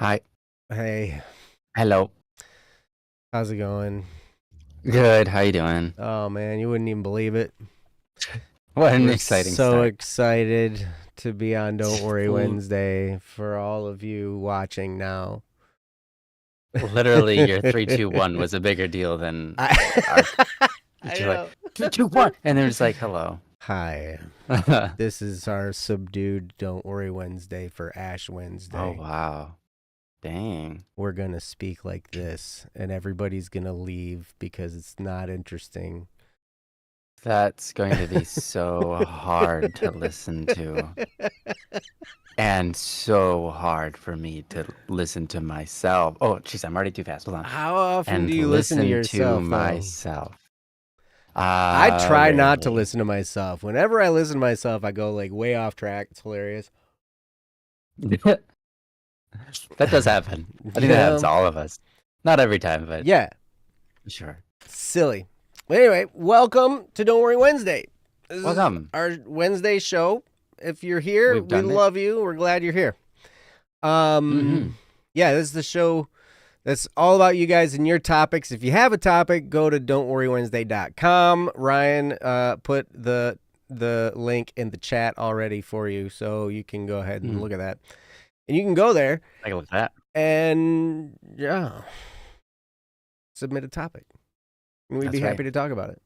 Hi. Hey, Hello. how's it going? Good. How you doing? Oh man, you wouldn't even believe it. What an We're exciting so start. excited to be on Don't Worry L- Wednesday for all of you watching now. Literally, your 3, 2, 1 was a bigger deal than our. I, I You're like know. 3, 2, 1, and they're just like, "Hello." Hi, this is our subdued Don't Worry Wednesday for Ash Oh Wednesday. wow, dang. We're gonna speak like this, and everybody's gonna leave because it's not interesting. That's going to be so hard to listen to, and so hard for me to listen to myself. Oh, jeez, I'm already too fast. Hold on. How often do And you listen to listen to yourself, though? myself. I try not to Rarely. listen to myself. Whenever I listen to myself, I go like way off track. It's hilarious. That does happen. I think that happens Yeah. to all of us. Not every time, but Yeah. sure. Silly. Anyway, welcome to Don't Worry Wednesday. This is Welcome. our Wednesday show. If you're here, We've we done it. love you. We're glad you're here. Mm-hmm. Yeah, this is the show that's all about you guys and your topics. If you have a topic, go to don'tworrywednesday.com. Ryan put the link in the chat already for you, so you can go ahead and look at that. And you can go there Take a look at that. and submit a topic. And we'd be That's happy right. to talk about it.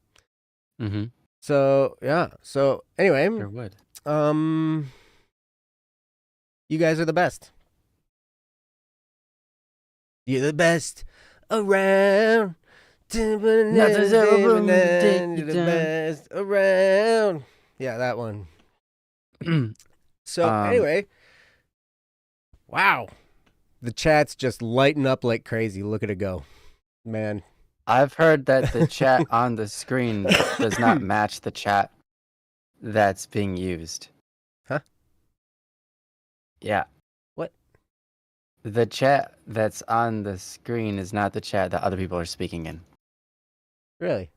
Mm-hmm. So yeah. So anyway, Sure would. you guys are the best. You're the best around. Nothing's ever boom to take You're you the down. best around. Yeah, that one. So anyway, wow, the chat's just lighting up like crazy. Look at it go, man. I've heard that the chat on the screen does not match the chat that's being used. Huh? Yeah. What? The chat that's on the screen is not the chat that other people are speaking in. Really?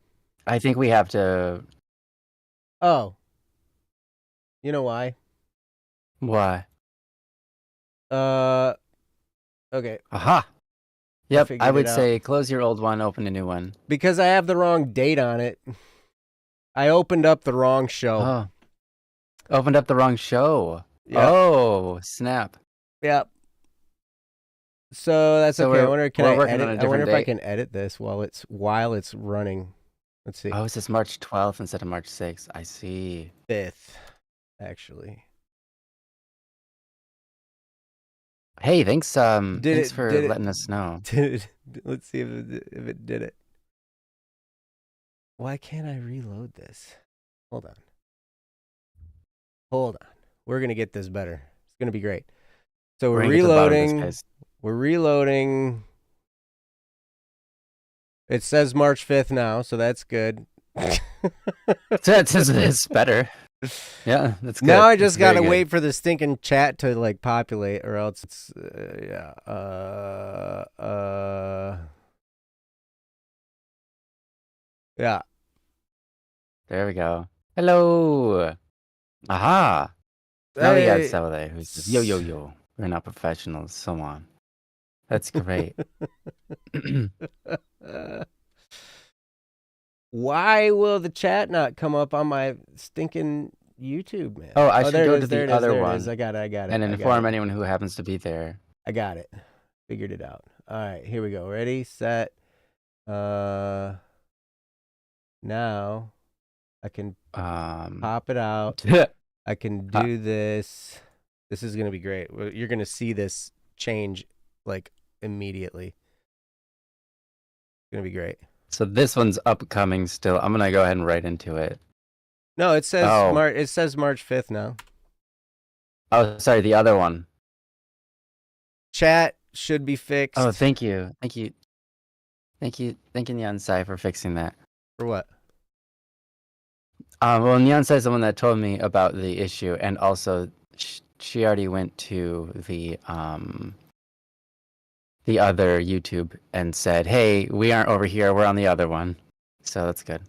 I think we have to. Oh, you know why? Why? Okay. Aha. I Yep, I figured it would out. say close your old one, open a new one. Because I have the wrong date on it. I opened up the wrong show. Oh. Opened up the wrong show. Yep. Oh, snap. Yep. So that's So okay. I wonder, can we're I working on edit? a I wonder different if I date. can edit this while it's running. Let's see. Oh, it's just March 12th instead of March 6th. I see. 5th, actually. Hey, thanks Did for letting us know. let's see if it did it. Why can't I reload this? Hold on. We're going to get this better. It's going to be great. So We're we're gonna get to the bottom of this, reloading. guys. We're reloading. It says March 5th now, so that's good. It's better. Yeah, that's good. Now I just gotta wait for the stinking chat to like populate, or else it's yeah. There we go. Hello. Aha. Now we got Hey. Sele who says, yo, yo, yo. We're not professionals, so on. That's great. Why will the chat not come up on my stinking YouTube, man? Oh, I should there go it to is. There the it is. other There it one is. I got it. and inform anyone who happens to be there. I got it. Figured it out. All right, here we go. Ready, set. Now I can pop it out. I can do this. This is gonna be great. You're gonna see this change like immediately. It's gonna be great. So this one's upcoming still. I'm gonna go ahead and write into it. No, it says It says March 5th now. Oh, sorry, the other one. Chat should be fixed. Oh, thank you. Thanking Neon Sai for fixing that. For what? Well, Neon Sai is the one that told me about the issue, and also she already went to the other YouTube and said, "Hey, we aren't over here. We're on the other one." So that's good.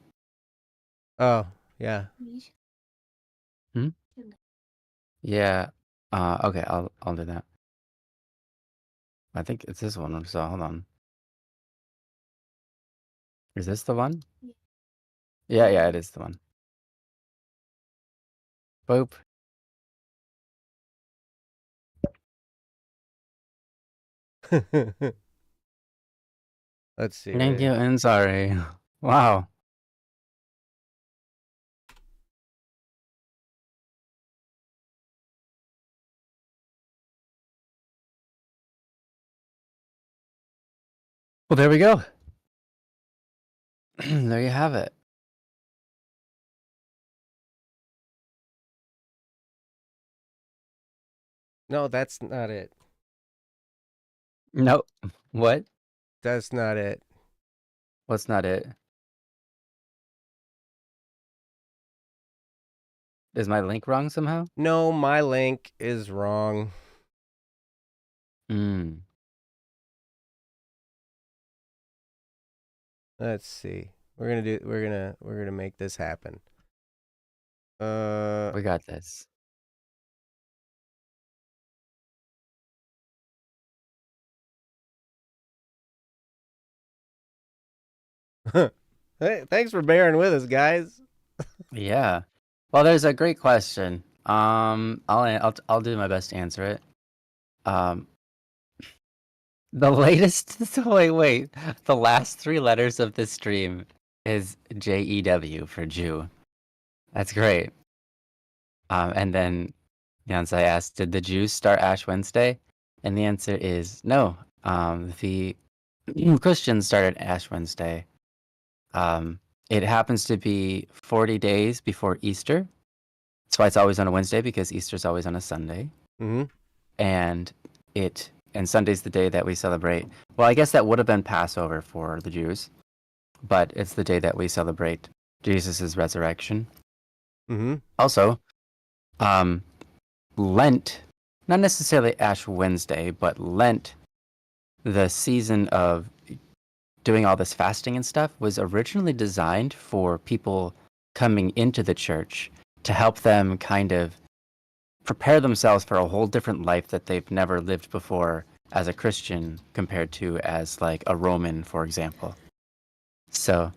Oh, yeah. Yeah. Okay, I'll do that. I think it's this one. So hold on. Is this the one? Yeah, it is the one. Boop. Let's see. Thank you and sorry. Wow. Well, there we go. There you have it. No, that's not it. Nope. What? That's not it. What's not it? Is my link wrong somehow? No, my link is wrong. Hmm. Let's see. We're gonna make this happen. We got this. Hey, thanks for bearing with us, guys. Yeah. Well, there's a great question. I'll do my best to answer it. The latest. Wait. The last three letters of this stream is JEW for Jew. That's great. And then Yansai asked, "Did the Jews start Ash Wednesday?" And the answer is no. The Christians started Ash Wednesday. It happens to be 40 days before Easter. That's why it's always on a Wednesday, because Easter's always on a Sunday. Mm-hmm. And Sunday's the day that we celebrate. Well, I guess that would have been Passover for the Jews, but it's the day that we celebrate Jesus' resurrection. Mm-hmm. Also, Lent, not necessarily Ash Wednesday, but Lent, the season of doing all this fasting and stuff, was originally designed for people coming into the church to help them kind of prepare themselves for a whole different life that they've never lived before as a Christian compared to as like a Roman, for example. So,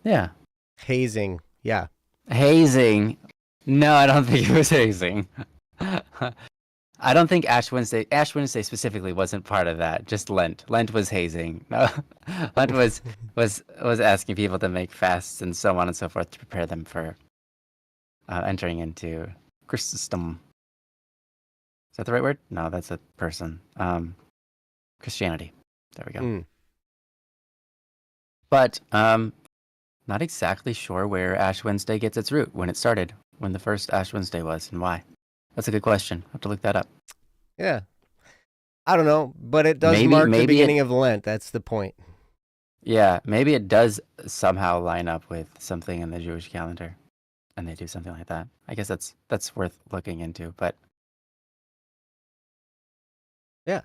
yeah. Hazing. Yeah. Hazing. No, I don't think it was hazing. I don't think Ash Wednesday specifically wasn't part of that. Just Lent. Lent was hazing. No, Lent was asking people to make fasts and so on and so forth to prepare them for entering into Christendom. Is that the right word? No, that's a person. Christianity. There we go. Mm. But not exactly sure where Ash Wednesday gets its root, when it started, when the first Ash Wednesday was, and why. That's a good question. I'll have to look that up. Yeah. I don't know, but it does mark the beginning of Lent. That's the point. Yeah, maybe it does somehow line up with something in the Jewish calendar, and they do something like that. I guess that's worth looking into, but yeah,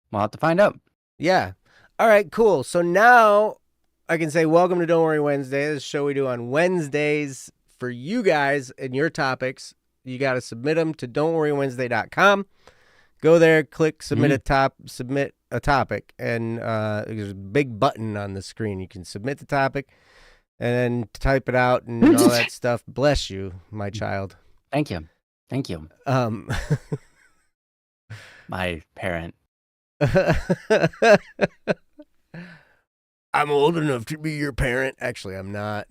we'll have to find out. Yeah. All right, cool. So now I can say welcome to Don't Worry Wednesday. This show we do on Wednesdays for you guys and your topics. You got to submit them to don'tworrywednesday.com. Go there, click submit a topic, and there's a big button on the screen. You can submit the topic and then type it out and all that stuff. Bless you, my child. Thank you. My parent. I'm old enough to be your parent. Actually, I'm not.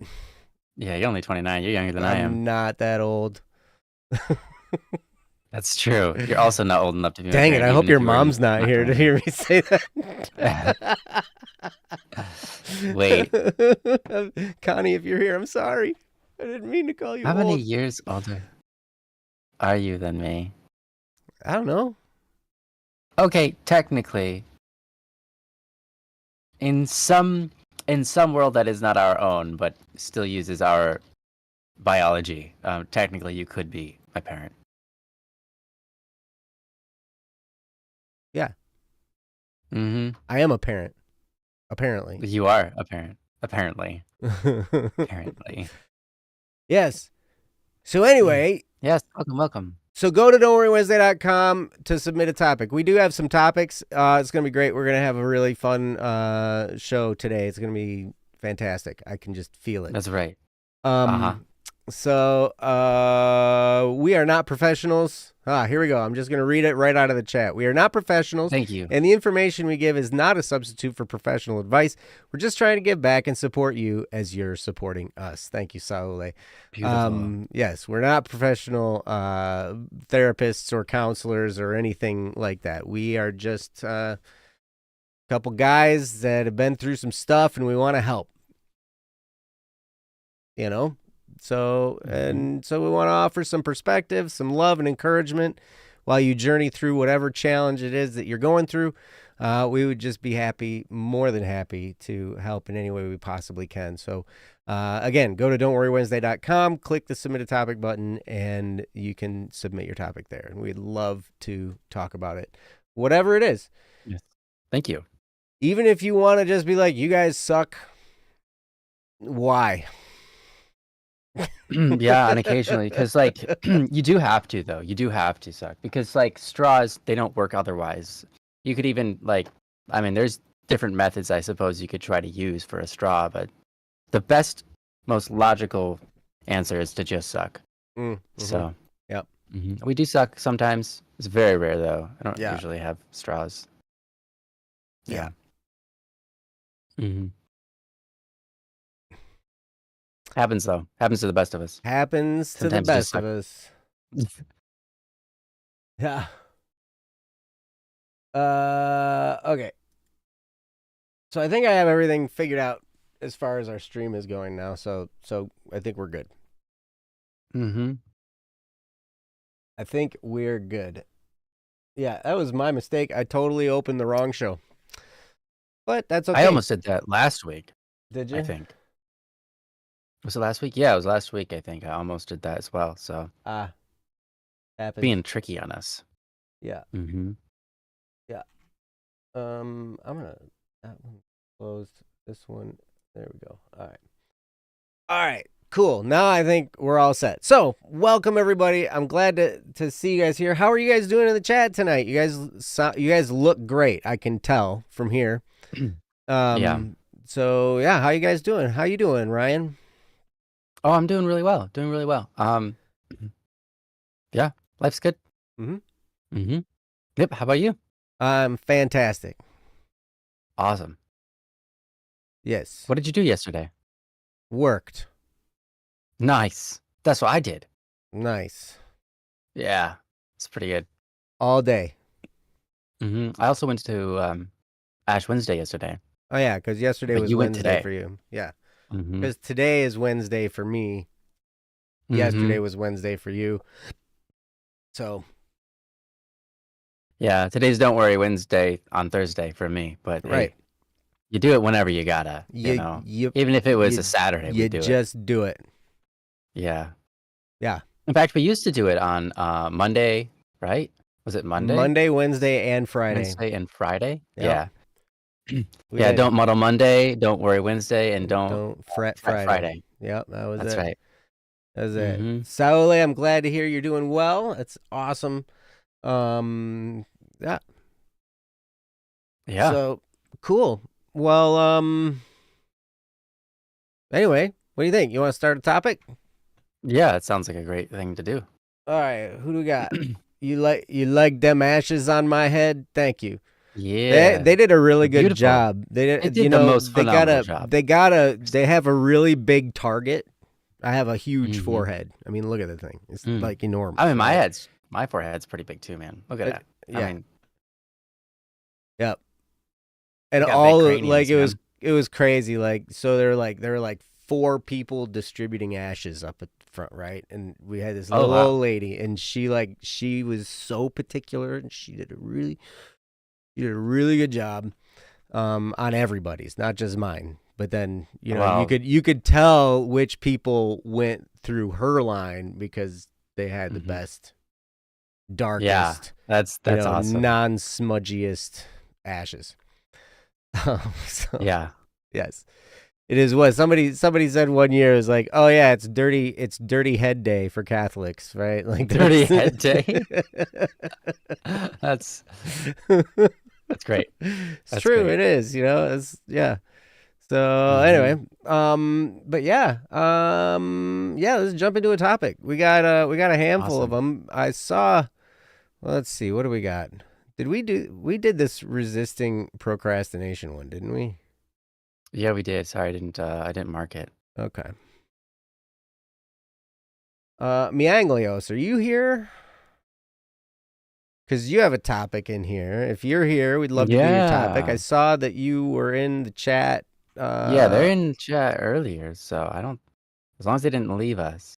Yeah, you're only 29. You're younger than I am. I'm not that old. That's true. You're also not old enough to be. Dang it! I hope your mom's not here to hear me say that. Wait, Connie, if you're here, I'm sorry. I didn't mean to call you. How old. many years older are you than me? I don't know. Okay, technically, in some world that is not our own, but still uses our biology, technically you could be my parent. Yeah. Mm-hmm. I am a parent. Apparently. You are a parent. Apparently. Apparently. Yes. So anyway. Yes. Welcome. So go to don'tworrywednesday.com to submit a topic. We do have some topics. It's going to be great. We're going to have a really fun show today. It's going to be fantastic. I can just feel it. That's right. So we are not professionals. Here we go. I'm just going to read it right out of the chat. We are not professionals. Thank you. And the information we give is not a substitute for professional advice. We're just trying to give back and support you as you're supporting us. Thank you, Saule. Beautiful. Yes, we're not professional therapists or counselors or anything like that. We are just a couple guys that have been through some stuff and we want to help. You know? So we want to offer some perspective, some love and encouragement while you journey through whatever challenge it is that you're going through. We would just be happy, more than happy, to help in any way we possibly can. So again, go to don'tworrywednesday.com, click the submit a topic button, and you can submit your topic there. And we'd love to talk about it, whatever it is. Yes. Thank you. Even if you want to just be like, you guys suck. Why? Yeah, and occasionally, because like you do have to though. You do have to suck because like straws, they don't work otherwise. You could even like, I mean, there's different methods I suppose you could try to use for a straw, but the best, most logical answer is to just suck. So, yep, we do suck sometimes. It's very rare though. I don't usually have straws. Yeah. Happens though. Happens to the best of us. Happens to the best of us. Yeah. Okay. So I think I have everything figured out as far as our stream is going now. So I think we're good. I think we're good. Yeah, that was my mistake. I totally opened the wrong show. But that's okay. I almost did that last week. Did you? I think. Was it last week? Yeah, it was last week, I think. I almost did that as well. So happens. Being tricky on us. Yeah. Yeah. I'm gonna that one closed. This one. There we go. All right. Cool. Now I think we're all set. So welcome everybody. I'm glad to see you guys here. How are you guys doing in the chat tonight? You guys look great. I can tell from here. Yeah. So yeah, how you guys doing? How you doing, Ryan? Oh, I'm doing really well. Yeah, life's good. Yep. How about you? I'm fantastic. Awesome. Yes. What did you do yesterday? Worked. Nice. That's what I did. Nice. Yeah, it's pretty good. All day. I also went to Ash Wednesday yesterday. Oh yeah, because yesterday was Wednesday for you. Yeah. Mm-hmm. Because today is Wednesday for me. Yesterday was Wednesday for you. So. Yeah, today's Don't Worry Wednesday on Thursday for me. But right. Hey, you do it whenever you gotta, you know. Even if it was a Saturday, we do it. You just do it. Yeah. Yeah. In fact, we used to do it on Monday, right? Was it Monday? Monday, Wednesday, and Friday. Wednesday and Friday? Yep. Yeah. Yeah, don't muddle Monday, don't worry Wednesday, and don't fret Friday. Yep, That's it. right. That was it. Saule, I'm glad to hear you're doing well. That's awesome. Yeah. Yeah. So, cool. Well, anyway, what do you think? You want to start a topic? Yeah, it sounds like a great thing to do. All right, who do we got? You like them ashes on my head? Thank you. Yeah, they did a really good job. They did the most phenomenal job. They have a really big target. I have a huge forehead. I mean, look at the thing. It's like enormous. I mean, my forehead's pretty big too, man. Look at that. Yeah. I mean, yep. And all like it was crazy. Like so, there were like 4 people distributing ashes up at the front, right? And we had this little old lady, and she was so particular, and she did a really good job on everybody's, not just mine. But then you could tell which people went through her line because they had the best, darkest, yeah, that's awesome, non-smudgiest ashes. Yeah. Yes. It is what somebody said one year. Is like, oh yeah, it's dirty head day for Catholics, right? Like Dirty that's head day. That's great. it's That's true. great. It is. It's yeah. So Hmm. anyway, but yeah, let's jump into a topic. We got a handful of Awesome. them. I saw. Well, let's see. What do we got? We did this resisting procrastination one, didn't we? Yeah, we did. Sorry, I didn't mark it. Okay. Mianglios, are you here? Because you have a topic in here. If you're here, we'd love to do your topic. I Yeah. saw that you were in the chat. Yeah, they're in chat earlier, so I don't. As long as they didn't leave us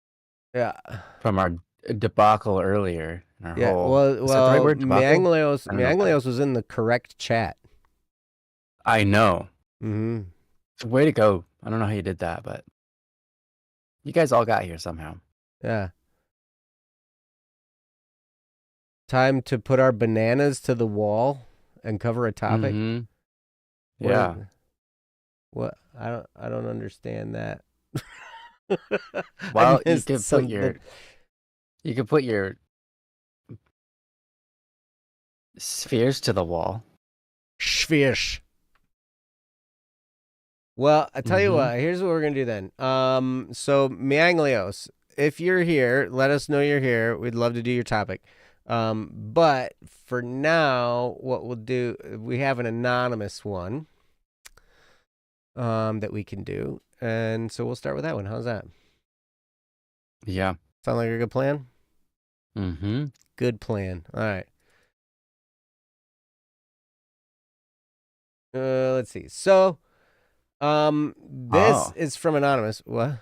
Yeah. from our debacle earlier, and our Yeah. whole. Well, Is that the right well, word? Debacle? I don't know if that. Mianglios was in the correct chat. I know. Mm-hmm. Way to go. I don't know how you did that, but you guys all got here somehow. Yeah. Time to put our bananas to the wall and cover a topic. Mm-hmm. What? Yeah. What? I don't understand that. Well, I missed something. you could put your spheres to the wall. Schwish. Well, I tell you Mm-hmm. what. Here's what we're gonna do then. So Mianglios, if you're here, let us know you're here. We'd love to do your topic. But for now, what we'll do, we have an anonymous one. That we can do, and so we'll start with that one. How's that? Yeah. Sound like a good plan? Mm-hmm. Good plan. All right. Let's see. So, this is from anonymous. What?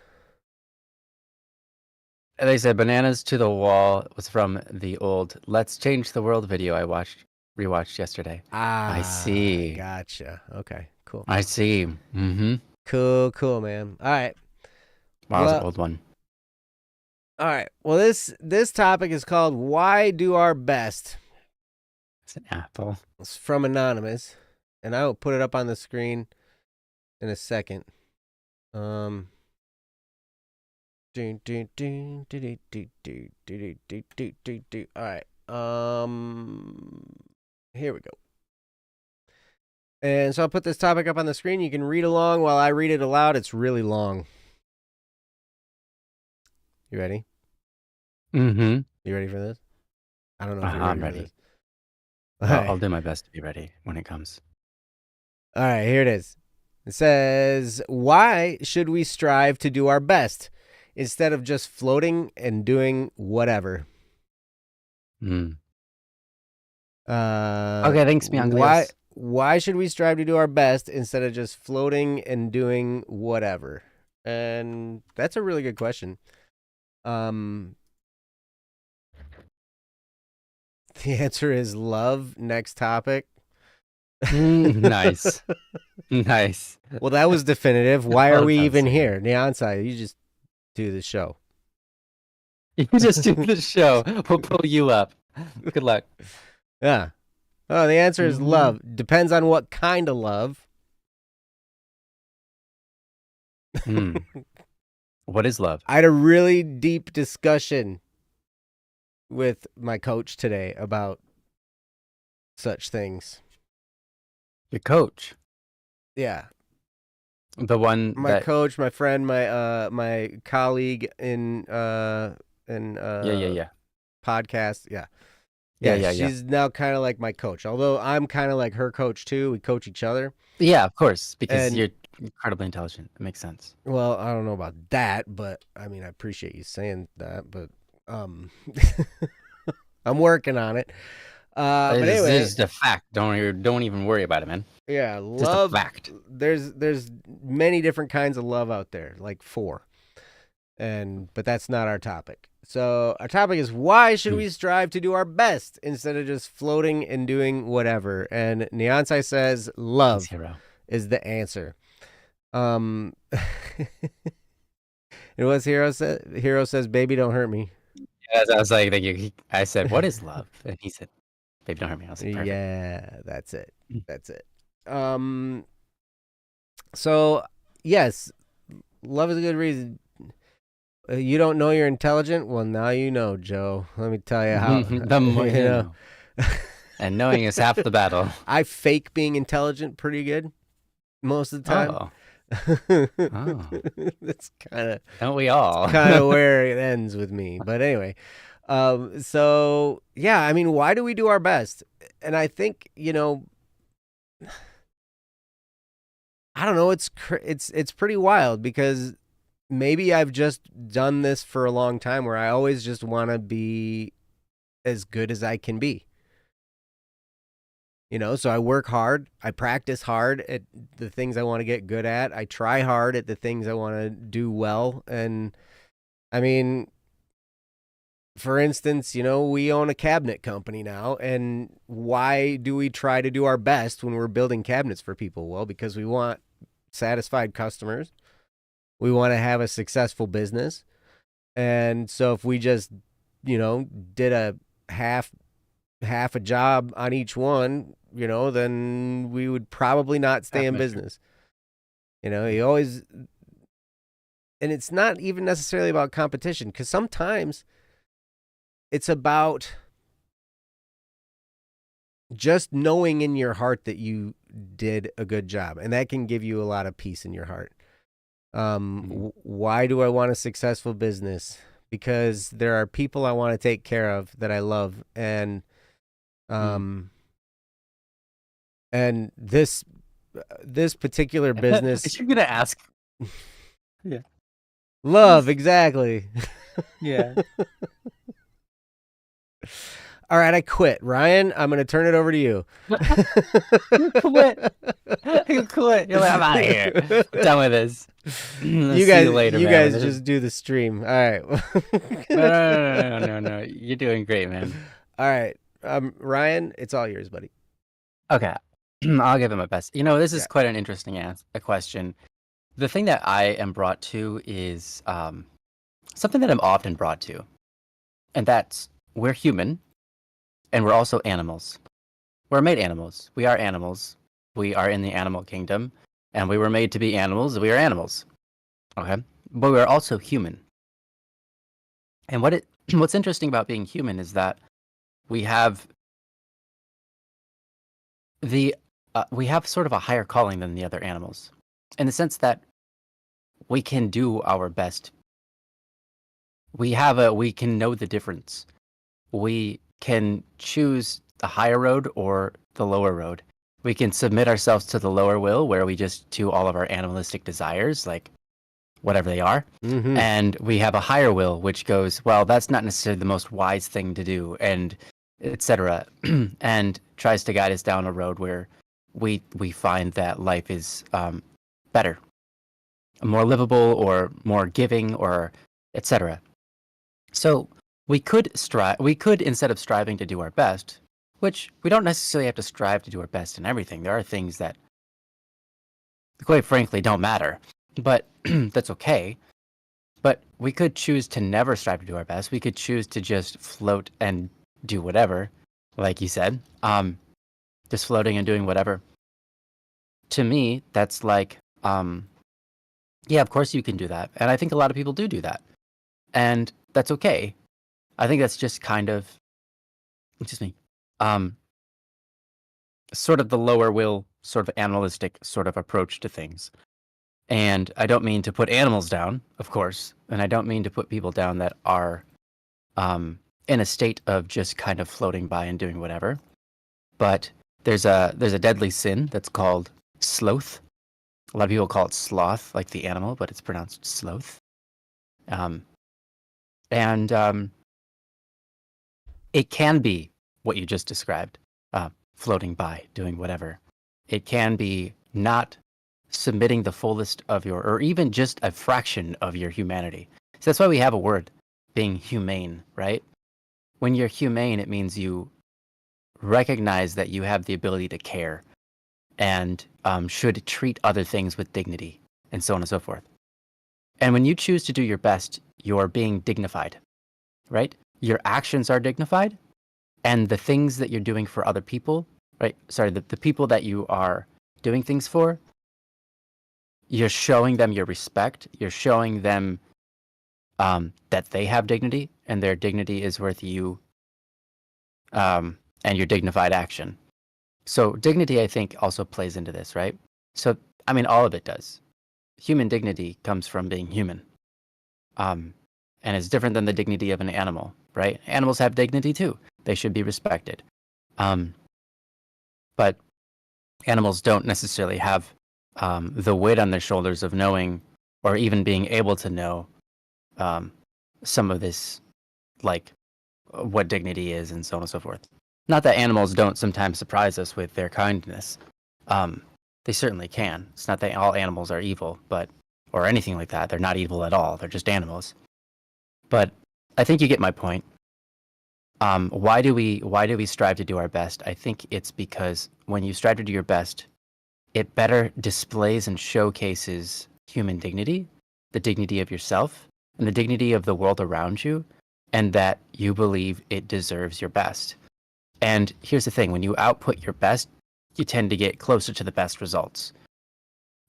They said bananas to the wall was from the old "Let's Change the World" video I rewatched yesterday. I see. Gotcha. Okay. Cool. I see. Mm-hmm. Cool, man. All right. Wow, that was an old one. All right. Well, this topic is called "Why Do Our Best." It's an apple. It's from anonymous, and I will put it up on the screen in a second. All right. Here we go. And so I'll put this topic up on the screen. You can read along while I read it aloud. It's really long. You ready? Mm-hmm. You ready for this? I don't know if you're I'm ready. ready. For this. I'll do my best to be ready when it comes. All right, here it is. It says, why should we strive to do our best instead of just floating and doing whatever? Okay, thanks, Mianglios. Why should we strive to do our best instead of just floating and doing whatever? And that's a really good question. The answer is love. Next topic. Nice. Nice. Well, that was definitive. Why are we even here? Neonside, you just do the show. You just do the show. We'll pull you up. Good luck. Yeah. Oh, the answer is love. Depends on what kind of love. What is love? I had a really deep discussion with my coach today about such things. Your coach? Yeah. The one my coach, my friend, my colleague in yeah. podcast. Yeah. She's now kind of like my coach. Although I'm kind of like her coach too. We coach each other. Yeah, of course, because you're incredibly intelligent. It makes sense. Well, I don't know about that, but I mean, I appreciate you saying that, but I'm working on it. But anyway, this is the fact. Don't even worry about it, man. Yeah, love. Just a fact. There's many different kinds of love out there, like 4, but that's not our topic. So our topic is why should we strive to do our best instead of just floating and doing whatever? And Neonsai says love is the answer. And what's Hero said? Hero says, "Baby, don't hurt me." Yeah, I was like, I said, "What is love?" And he said, "Baby, don't hurt me." I was like, perfect. Yeah, that's it. That's it. So yes, love is a good reason. You don't know you're intelligent? Well, now you know, Joe. Let me tell you how. The more You you know, know. And knowing is half the battle. I fake being intelligent pretty good most of the time. Oh. Oh. That's kind of Don't we all? where it ends with me. But anyway, so yeah, I mean, why do we do our best? And I think, I don't know. It's pretty wild because maybe I've just done this for a long time where I always just want to be as good as I can be. So I work hard. I practice hard at the things I want to get good at. I try hard at the things I want to do well. And I mean, for instance, we own a cabinet company now. And why do we try to do our best when we're building cabinets for people? Well, because we want satisfied customers. We want to have a successful business. And so if we just, did a half a job on each one, then we would probably not stay in business. You always, and it's not even necessarily about competition, because sometimes it's about just knowing in your heart that you did a good job, and that can give you a lot of peace in your heart. Why do I want a successful business? Because there are people I want to take care of that I love, and and this particular business, You're gonna ask. Yeah. love, exactly. Yeah. All right, I quit. Ryan, I'm going to turn it over to you. You quit. You quit. You're like, I'm out of here. I'm done with this. You guys, see you later, man. Guys just do the stream. All right. No. You're doing great, man. All right. Ryan, it's all yours, buddy. Okay. I'll give it my best. This is quite an interesting a question. The thing that I am brought to is something that I'm often brought to, and that's we're human, and we're also animals. We're made animals. We are animals. We are in the animal kingdom, and we were made to be animals. We are animals. Okay? But we are also human. And what's interesting about being human is that we have we have sort of a higher calling than the other animals, in the sense that we can do our best. We can know the difference. We can choose the higher road or the lower road. We can submit ourselves to the lower will, where we just do all of our animalistic desires, like whatever they are. Mm-hmm. And we have a higher will, which goes, well, that's not necessarily the most wise thing to do, and etc. And tries to guide us down a road where we find that life is better, more livable, or more giving, or etc. So we could instead of striving to do our best, which we don't necessarily have to strive to do our best in everything. There are things that, quite frankly, don't matter, but that's okay. But we could choose to never strive to do our best. We could choose to just float and do whatever, like you said, just floating and doing whatever. To me, that's like, yeah, of course you can do that. And I think a lot of people do that. And that's okay. I think that's just kind of, sort of the lower will, sort of animalistic sort of approach to things. And I don't mean to put animals down, of course, and I don't mean to put people down that are in a state of just kind of floating by and doing whatever. But there's a deadly sin that's called sloth. A lot of people call it sloth, like the animal, but it's pronounced sloth. It can be what you just described, floating by, doing whatever. It can be not submitting the fullest of or even just a fraction of your humanity. So that's why we have a word, being humane, right? When you're humane, it means you recognize that you have the ability to care and should treat other things with dignity, and so on and so forth. And when you choose to do your best, you're being dignified, right? Your actions are dignified, and the things that you're doing for other people, right? Sorry, the people that you are doing things for, you're showing them your respect. You're showing them that they have dignity, and their dignity is worth you and your dignified action. So dignity, I think, also plays into this, right? So, I mean, all of it does. Human dignity comes from being human, and it's different than the dignity of an animal, right? Animals have dignity too. They should be respected. But animals don't necessarily have the weight on their shoulders of knowing or even being able to know some of this, like what dignity is and so on and so forth. Not that animals don't sometimes surprise us with their kindness. They certainly can. It's not that all animals are evil, but or anything like that. They're not evil at all. They're just animals. But I think you get my point. Why do we strive to do our best? I think it's because when you strive to do your best, it better displays and showcases human dignity, the dignity of yourself, and the dignity of the world around you, and that you believe it deserves your best. And here's the thing, when you output your best, you tend to get closer to the best results.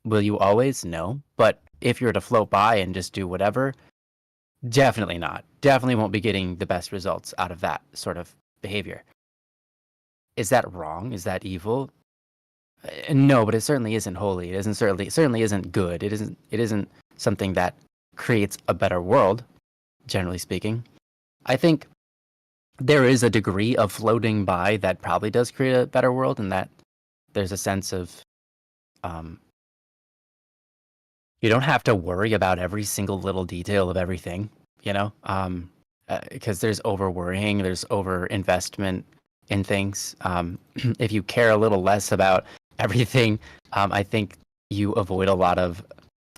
Will you always? No. But if you were to float by and just do whatever, definitely not. Definitely won't be getting the best results out of that sort of behavior. Is that wrong? Is that evil? No, but it certainly isn't holy. It certainly isn't good. It isn't something that creates a better world, generally speaking. I think there is a degree of floating by that probably does create a better world, and that there's a sense of you don't have to worry about every single little detail of everything, you know, because there's over worrying, there's over investment in things. If you care a little less about everything, I think you avoid a lot of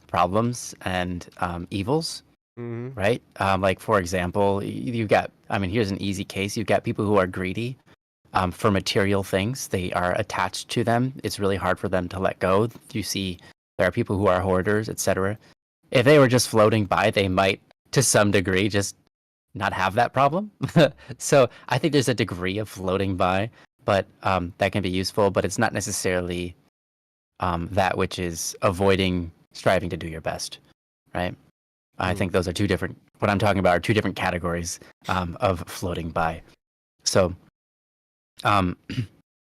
problems and evils. Right? Like, for example, you've got, I mean, here's an easy case. You've got people who are greedy for material things. They are attached to them. It's really hard for them to let go. You see, there are people who are hoarders, etc. If they were just floating by, they might, to some degree, just not have that problem. So I think there's a degree of floating by, but that can be useful, but it's not necessarily that which is avoiding striving to do your best, right? I think those are two different, what I'm talking about are two different categories of floating by. So,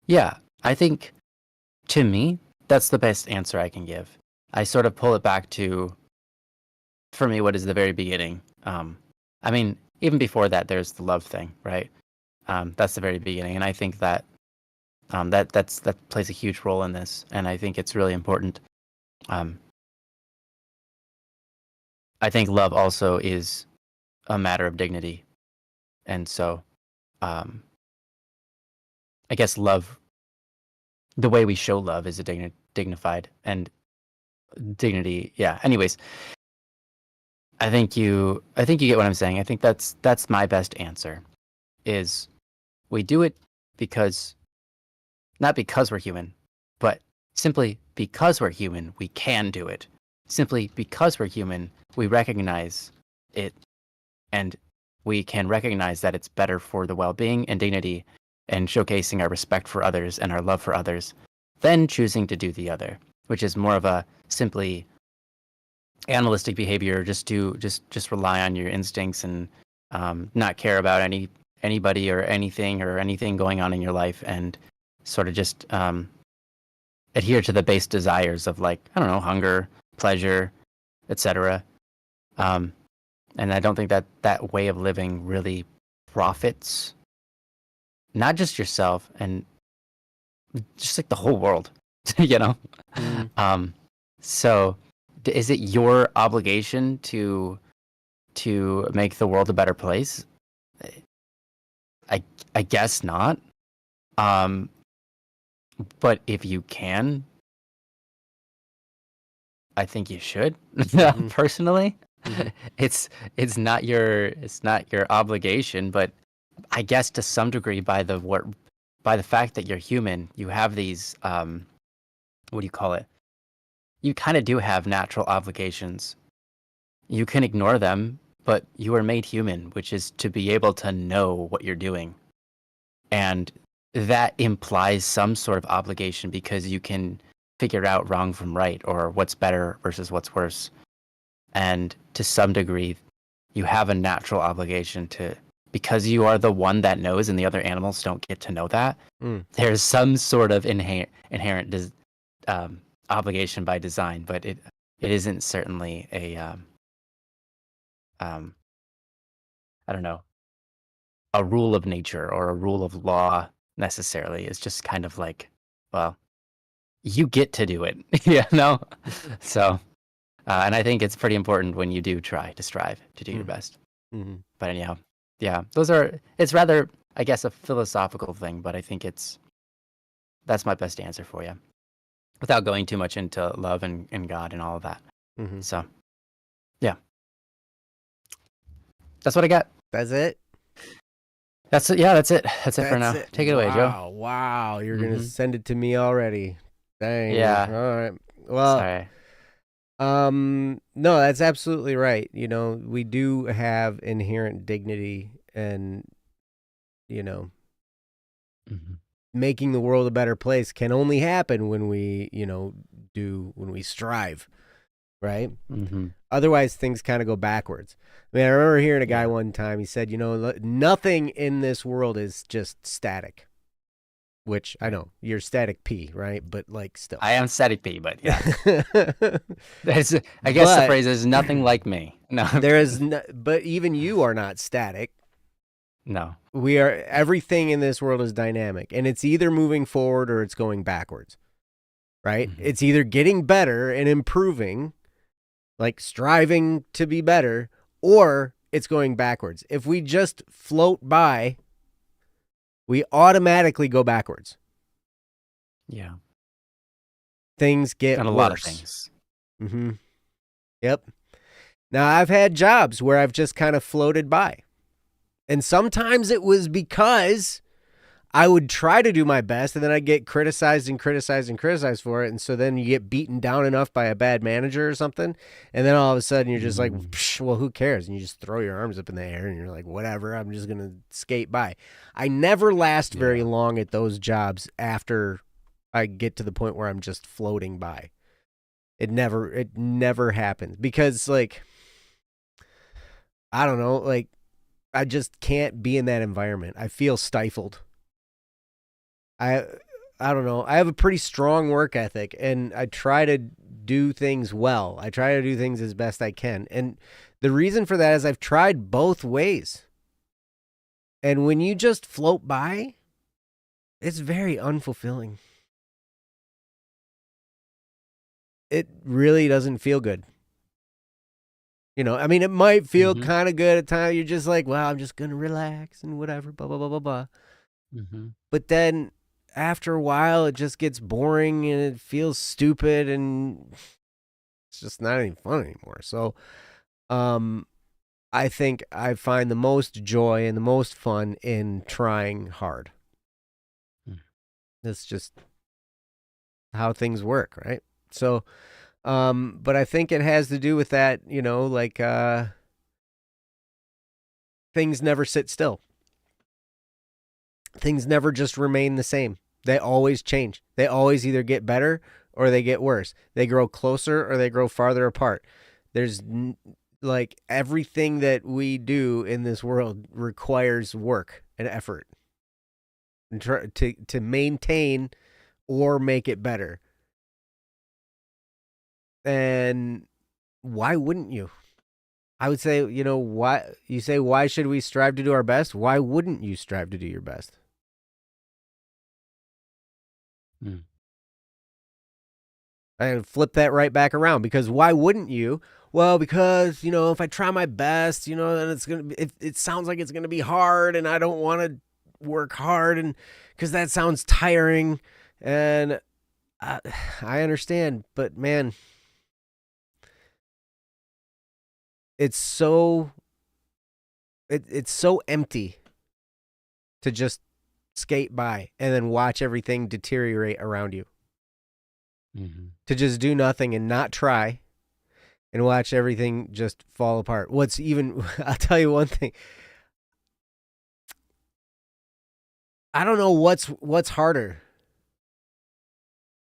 yeah, I think to me, that's the best answer I can give. I sort of pull it back to, for me, what is the very beginning. I mean, even before that, there's the love thing, right? That's the very beginning. And I think that that plays a huge role in this. And I think it's really important. I think love also is a matter of dignity. And so I guess love, the way we show love is a dignified and dignity. Yeah. Anyways, I think you get what I'm saying. I think that's my best answer is we do it because, not because we're human, but simply because we're human, we can do it. Simply because we're human, we recognize it, and we can recognize that it's better for the well-being and dignity and showcasing our respect for others and our love for others than choosing to do the other, which is more of a simply animalistic behavior. Just rely on your instincts and not care about anybody or anything going on in your life, and sort of just adhere to the base desires of, like, I don't know, hunger, pleasure, etc. And I don't think that way of living really profits not just yourself and just like the whole world, you know? So is it your obligation to make the world a better place? I guess not. But if you can, I think you should. Personally, it's not your obligation, but I guess to some degree, by the fact that you're human, you have these what do you call it? You kind of do have natural obligations. You can ignore them, but you are made human, which is to be able to know what you're doing, and that implies some sort of obligation, because you can figure out wrong from right or what's better versus what's worse. And to some degree, you have a natural obligation to, because you are the one that knows and the other animals don't get to know that, there's some sort of inherent obligation by design, but it isn't certainly a, I don't know, a rule of nature or a rule of law necessarily. It's just kind of like, well, you get to do it, you know? So, and I think it's pretty important when you do try to strive to do your best. Mm-hmm. But anyhow, yeah, it's rather, I guess, a philosophical thing, but I think that's my best answer for you without going too much into love and God and all of that. Mm-hmm. So, yeah, that's what I got. That's it. That's it. Yeah, that's it. That's it for now. Take it away, Joe. Wow. You're going to send it to me already. Dang. Yeah. All right. Well, sorry. No, that's absolutely right. You know, we do have inherent dignity and, you know, making the world a better place can only happen when we, when we strive, right? Otherwise, things kind of go backwards. I mean, I remember hearing a guy one time, he said, nothing in this world is just static, which I know you're static P, right? But like still. I am static P, but yeah. I guess the phrase is nothing like me. No. There is but even you are not static. No. Everything in this world is dynamic, and it's either moving forward or it's going backwards, right? It's either getting better and improving, like striving to be better, or it's going backwards. If we just float by, we automatically go backwards. Yeah. Things get and a worse. Lot of things. Mm-hmm. Yep. Now, I've had jobs where I've just kind of floated by. And sometimes it was because I would try to do my best, and then I'd get criticized for it. And so then you get beaten down enough by a bad manager or something. And then all of a sudden you're just like, well, who cares? And you just throw your arms up in the air and you're like, whatever, I'm just going to skate by. I never last very long at those jobs after I get to the point where I'm just floating by. It never happens because, like, I don't know, like, I just can't be in that environment. I feel stifled. I don't know. I have a pretty strong work ethic, and I try to do things well. I try to do things as best I can. And the reason for that is I've tried both ways. And when you just float by, it's very unfulfilling. It really doesn't feel good. I mean, it might feel kind of good at times. You're just like, well, I'm just going to relax and whatever, blah, blah, blah, blah, blah. But then after a while, it just gets boring and it feels stupid and it's just not any fun anymore. So I think I find the most joy and the most fun in trying hard. That's just how things work, right? So... but I think it has to do with that, things never sit still. Things never just remain the same. They always change. They always either get better or they get worse. They grow closer or they grow farther apart. There's everything that we do in this world requires work and effort and to maintain or make it better. And why wouldn't you? I would say, why you say, why should we strive to do our best? Why wouldn't you strive to do your best? I flip that right back around because why wouldn't you? Well, because, if I try my best, then it's going to be, it sounds like it's going to be hard and I don't want to work hard and because that sounds tiring. And I understand, but man, it's so empty to just skate by and then watch everything deteriorate around you. To just do nothing and not try and watch everything just fall apart. I'll tell you one thing. I don't know what's harder.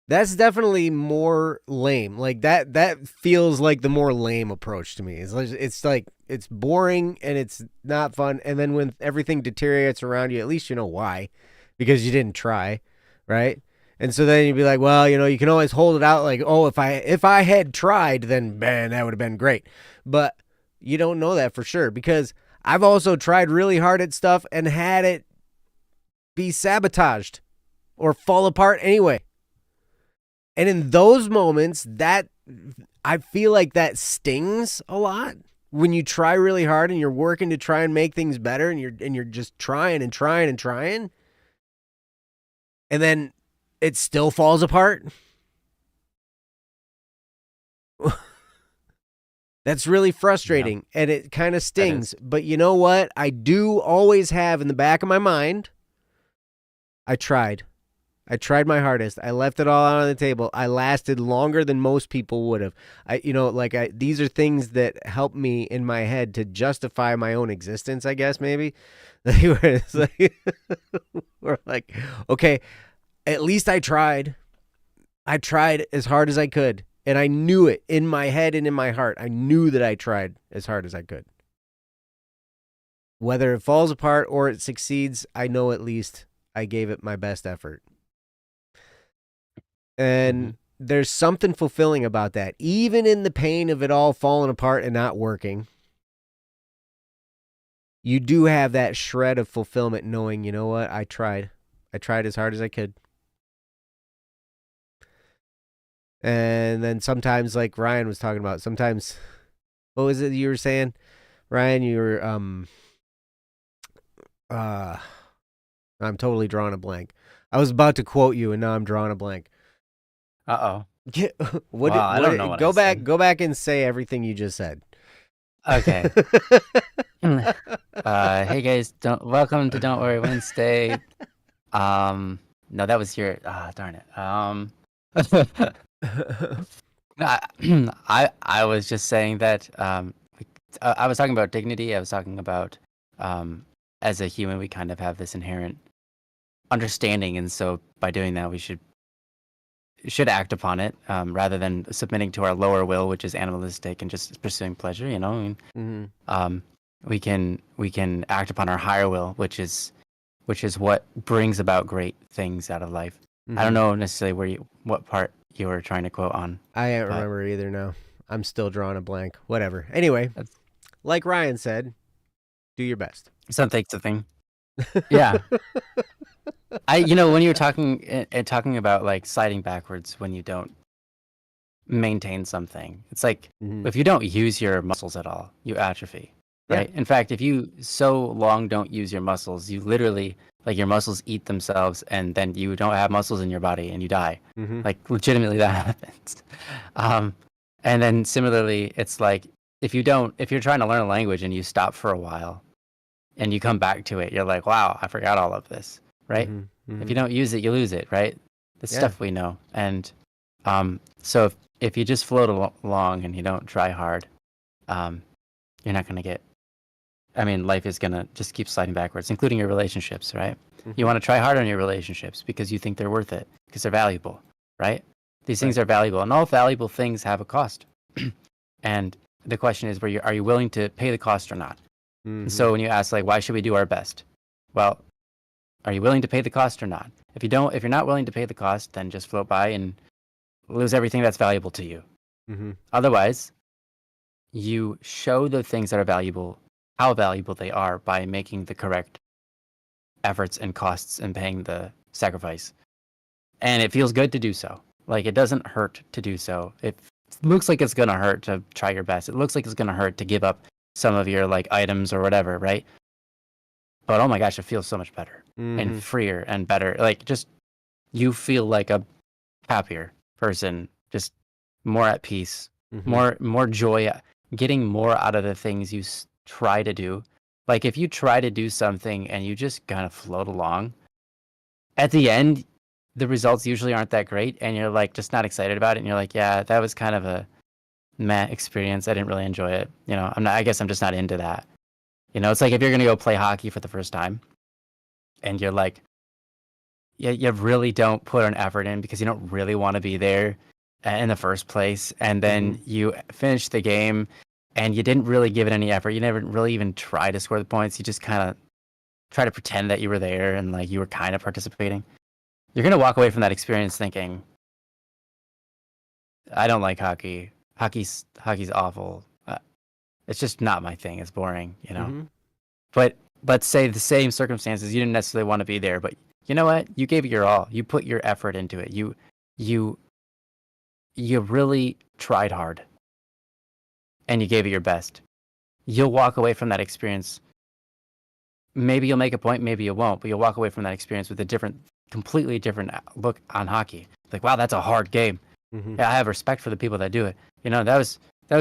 That's definitely more lame. Like that feels like the more lame approach to me. It's like it's boring and it's not fun. And then when everything deteriorates around you, at least you know why, because you didn't try, right? And so then you'd be like, well, you can always hold it out. Like, oh, if I had tried, then man, that would have been great. But you don't know that for sure because I've also tried really hard at stuff and had it be sabotaged or fall apart anyway. And in those moments, that I feel like that stings a lot when you try really hard and you're working to try and make things better and you're just trying and trying and trying. And then it still falls apart. That's really frustrating and it kind of stings. But you know what? I do always have in the back of my mind, I tried my hardest. I left it all out on the table. I lasted longer than most people would have. These are things that help me in my head to justify my own existence, I guess, maybe. We're like, okay, at least I tried. I tried as hard as I could. And I knew it in my head and in my heart. I knew that I tried as hard as I could. Whether it falls apart or it succeeds, I know at least I gave it my best effort. And there's something fulfilling about that. Even in the pain of it all falling apart and not working, you do have that shred of fulfillment knowing, you know what, I tried. I tried as hard as I could. And then sometimes, like Ryan was talking about, sometimes, what was it you were saying? Ryan, you were, I'm totally drawing a blank. I was about to quote you and now I'm drawing a blank. Uh-oh. I don't know what I said. Go back and say everything you just said. Okay. Hey guys, welcome to Don't Worry Wednesday. No, that was your darn it. I was just saying that I was talking about dignity. I was talking about as a human we kind of have this inherent understanding, and so by doing that we should act upon it rather than submitting to our lower will, which is animalistic and just pursuing pleasure. We can act upon our higher will, which is what brings about great things out of life. I don't know necessarily what part you were trying to quote on. I don't remember either now. I'm still drawing a blank. Whatever. Anyway, like Ryan said, do your best. Something's a thing. Yeah. When you were talking about like sliding backwards when you don't maintain something, it's like if you don't use your muscles at all, you atrophy, right? In fact, if you so long don't use your muscles, you literally, like, your muscles eat themselves and then you don't have muscles in your body and you die. Like, legitimately that happens. And then similarly, it's like if you're trying to learn a language and you stop for a while and you come back to it, you're like, wow, I forgot all of this. Right? If you don't use it, you lose it, right? The stuff we know. And so if you just float along and you don't try hard, you're not going to get, life is going to just keep sliding backwards, including your relationships, right? You want to try hard on your relationships because you think they're worth it, because they're valuable, right? These things are valuable, and all valuable things have a cost. And the question is, are you willing to pay the cost or not? And so when you ask, like, why should we do our best? Well, are you willing to pay the cost or not? If you're not willing to pay the cost, then just float by and lose everything that's valuable to you. Otherwise, you show the things that are valuable, how valuable they are, by making the correct efforts and costs and paying the sacrifice. And it feels good to do so. Like, it doesn't hurt to do so. It looks like it's going to hurt to try your best. It looks like it's going to hurt to give up some of your, like, items or whatever, right? But oh my gosh, it feels so much better and freer and better. Like, just, you feel like a happier person, just more at peace, more joy, getting more out of the things you try to do. Like, if you try to do something and you just kind of float along, at the end, the results usually aren't that great, and you're like just not excited about it, and you're like, yeah, that was kind of a meh experience. I didn't really enjoy it. I guess I'm just not into that. It's like if you're going to go play hockey for the first time and you're like, you really don't put an effort in because you don't really want to be there in the first place, and then you finish the game and you didn't really give it any effort. You never really even try to score the points. You just kind of try to pretend that you were there and like you were kind of participating. You're gonna walk away from that experience thinking, I don't like hockey. Hockey's awful. It's just not my thing. It's boring, you know. Mm-hmm. But say the same circumstances, you didn't necessarily want to be there, but you know what? You gave it your all. You put your effort into it. You you really tried hard and you gave it your best. You'll walk away from that experience. Maybe you'll make a point, maybe you won't, but you'll walk away from that experience with a completely different look on hockey. Like, wow, that's a hard game. Mm-hmm. Yeah, I have respect for the people that do it. You know, that was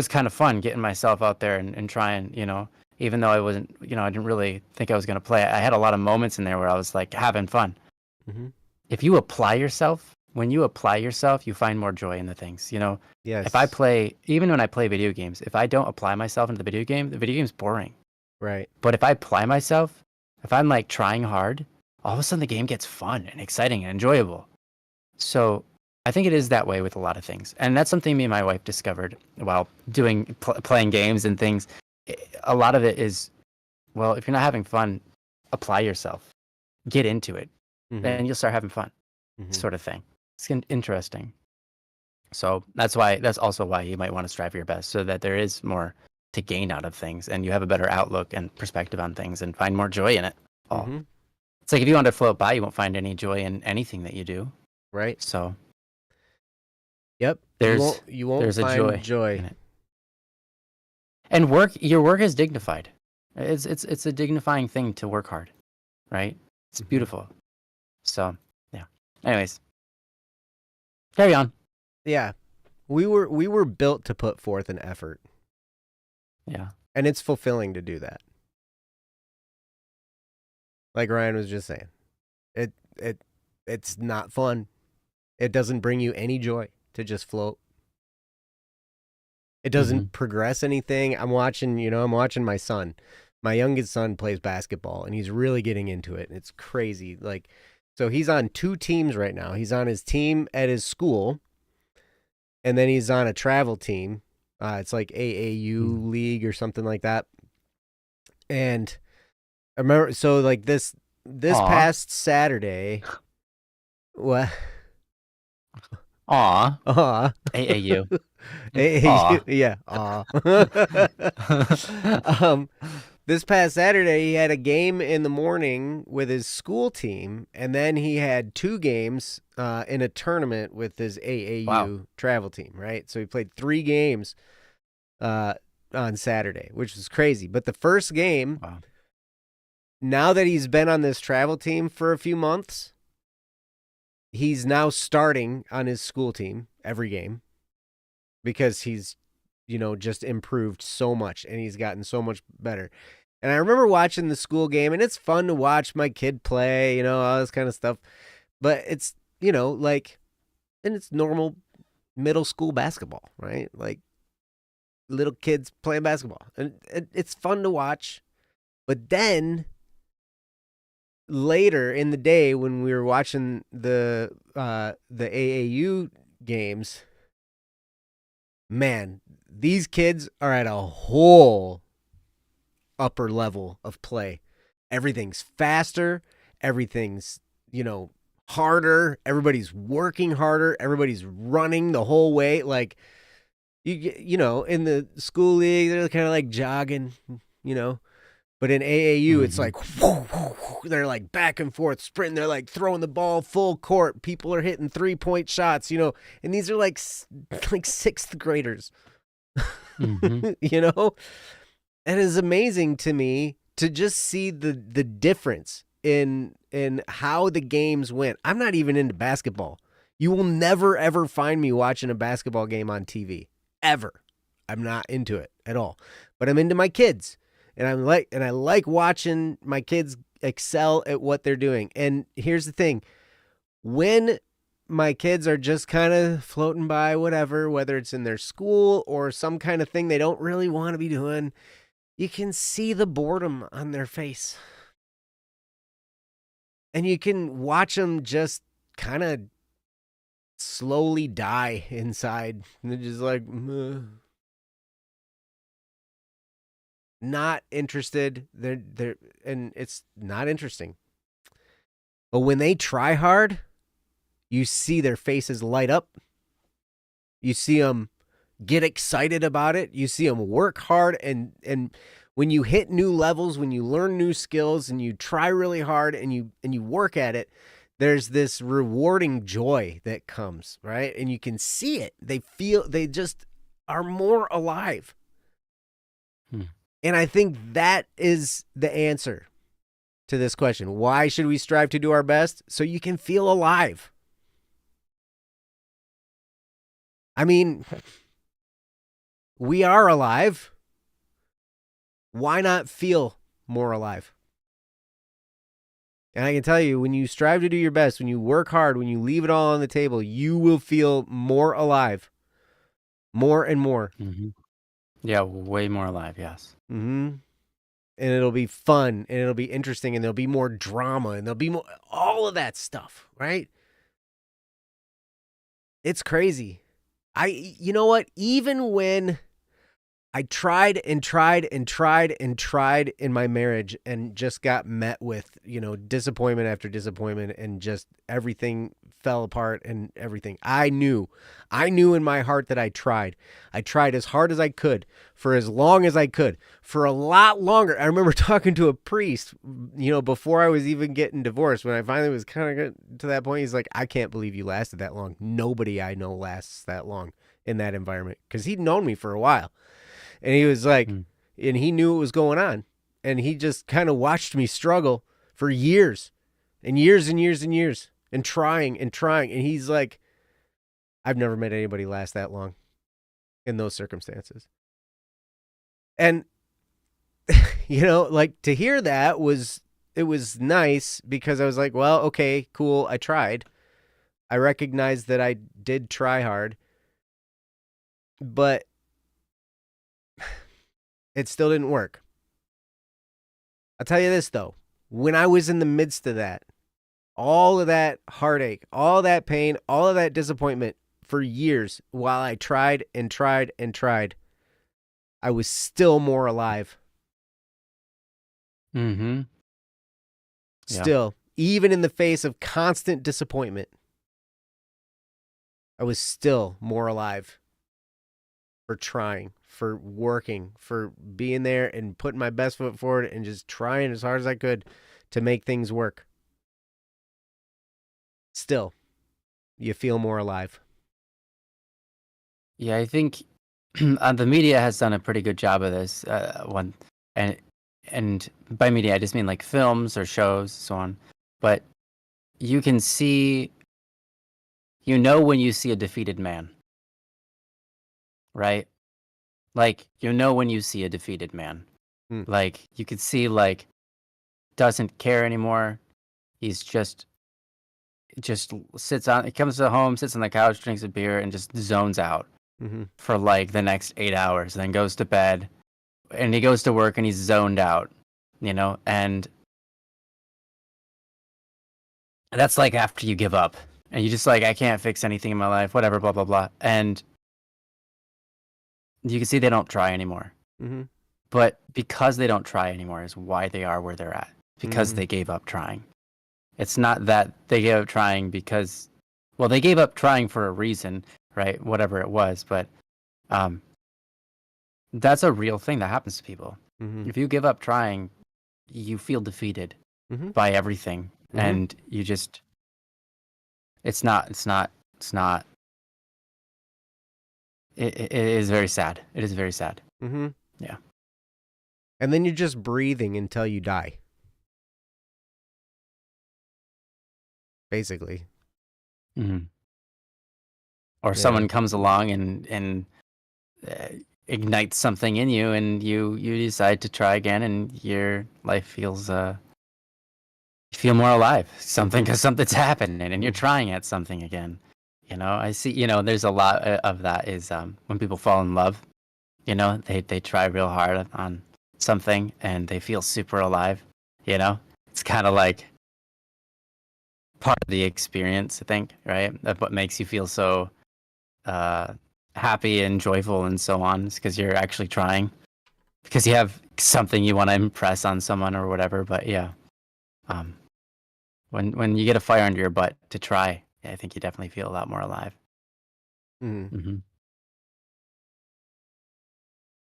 kind of fun getting myself out there and trying, you know, even though I wasn't, you know, I didn't really think I was going to play. I had a lot of moments in there where I was like having fun. Mm-hmm. If you apply yourself, when you apply yourself, you find more joy in the things, you know. Yes. Even when I play video games, if I don't apply myself into the video game's boring. Right. But if I apply myself, if I'm like trying hard, all of a sudden the game gets fun and exciting and enjoyable. So I think it is that way with a lot of things. And that's something me and my wife discovered while playing games and things. A lot of it is, well, if you're not having fun, apply yourself, get into it, and you'll start having fun, sort of thing. It's interesting. So that's also why you might want to strive for your best, so that there is more to gain out of things and you have a better outlook and perspective on things and find more joy in it all. It's like if you want to float by, you won't find any joy in anything that you do. Right. So yep. You won't there's find a joy in it. And your work is dignified. It's a dignifying thing to work hard, right? It's beautiful. So yeah. Anyways, carry on. Yeah. We were built to put forth an effort. Yeah. And it's fulfilling to do that. Like Ryan was just saying. It's not fun. It doesn't bring you any joy to just float. It doesn't progress anything. I'm watching my son. My youngest son plays basketball and he's really getting into it. And it's crazy. Like, so he's on 2 teams right now. He's on his team at his school. And then he's on a travel team. It's like AAU league or something like that. And I remember, so like this past Saturday, what? Aw. AAU. AAU. Yeah. This past Saturday, he had a game in the morning with his school team, and then he had 2 games in a tournament with his AAU travel team, right? So he played 3 games on Saturday, which was crazy. But the first game, now that he's been on this travel team for a few months, he's now starting on his school team every game because he's, just improved so much and he's gotten so much better. And I remember watching the school game, and it's fun to watch my kid play, all this kind of stuff. But it's, like, and it's normal middle school basketball, right? Like little kids playing basketball. And it's fun to watch. But then later in the day when we were watching the AAU games, man, these kids are at a whole upper level of play. Everything's faster. Everything's, harder. Everybody's working harder. Everybody's running the whole way. Like, in the school league, they're kind of like jogging, But in AAU, it's like, they're like back and forth sprinting. They're like throwing the ball full court. People are hitting 3-point shots, and these are like 6th graders, And it's amazing to me to just see the difference in how the games went. I'm not even into basketball. You will never, ever find me watching a basketball game on TV. Ever. I'm not into it at all. But I'm into my kids. And I like watching my kids excel at what they're doing. And here's the thing. When my kids are just kind of floating by whatever, whether it's in their school or some kind of thing they don't really want to be doing, you can see the boredom on their face. And you can watch them just kind of slowly die inside. And they're just like, "Meh." Not interested. And it's not interesting. But when they try hard, you see their faces light up. You see them get excited about it. You see them work hard, and when you hit new levels, when you learn new skills, and you try really hard, and you work at it, there's this rewarding joy that comes, right? And you can see it. They just are more alive. And I think that is the answer to this question. Why should we strive to do our best? So you can feel alive. I mean, we are alive. Why not feel more alive? And I can tell you, when you strive to do your best, when you work hard, when you leave it all on the table, you will feel more alive. More and more. Mm-hmm. Yeah, way more alive, yes. Mm-hmm. And it'll be fun, and it'll be interesting, and there'll be more drama, and there'll be more, all of that stuff, right? It's crazy. You know what? Even when I tried and tried and tried and tried in my marriage and just got met with, disappointment after disappointment, and just everything fell apart and everything. I knew in my heart that I tried. I tried as hard as I could for as long as I could, for a lot longer. I remember talking to a priest, before I was even getting divorced, when I finally was kind of to that point. He's like, I can't believe you lasted that long. Nobody I know lasts that long in that environment, because he'd known me for a while. And he was like, and he knew what was going on. And he just kind of watched me struggle for years and years and years and years, and trying and trying. And he's like, I've never met anybody last that long in those circumstances. And, to hear that it was nice, because I was like, well, okay, cool. I tried. I recognized that I did try hard, but it still didn't work. I'll tell you this, though. When I was in the midst of that, all of that heartache, all that pain, all of that disappointment for years, while I tried and tried and tried, I was still more alive. Mm-hmm. Still, even in the face of constant disappointment, I was still more alive for trying, for working, for being there and putting my best foot forward and just trying as hard as I could to make things work. Still, you feel more alive. Yeah, I think the media has done a pretty good job of this one, and by media I just mean like films or shows, so on. But you can see, when you see a defeated man, right? Like, when you see a defeated man, like you could see, like, doesn't care anymore. He's just sits on. He comes to home, sits on the couch, drinks a beer, and just zones out for like the next 8 hours. And then goes to bed, and he goes to work, and he's zoned out. And that's like after you give up, and you just like, I can't fix anything in my life, whatever, blah blah blah, and you can see they don't try anymore. But because they don't try anymore is why they are where they're at. Because they gave up trying. It's not that they gave up trying because, well, they gave up trying for a reason, right? Whatever it was. But that's a real thing that happens to people. If you give up trying, you feel defeated by everything. And you just, it is very sad. It is very sad. Yeah. And then you're just breathing until you die. Basically. Or someone comes along and ignites something in you, and you decide to try again, and your life feels you feel more alive. Because something's happening, and you're trying at something again. I see. There's a lot of that is when people fall in love. They try real hard on something, and they feel super alive. It's kind of like part of the experience, I think, right? That's what makes you feel so happy and joyful and so on, because you're actually trying, because you have something you want to impress on someone or whatever. But yeah, um, when you get a fire under your butt to try, yeah, I think you definitely feel a lot more alive. Mm-hmm. Hmm.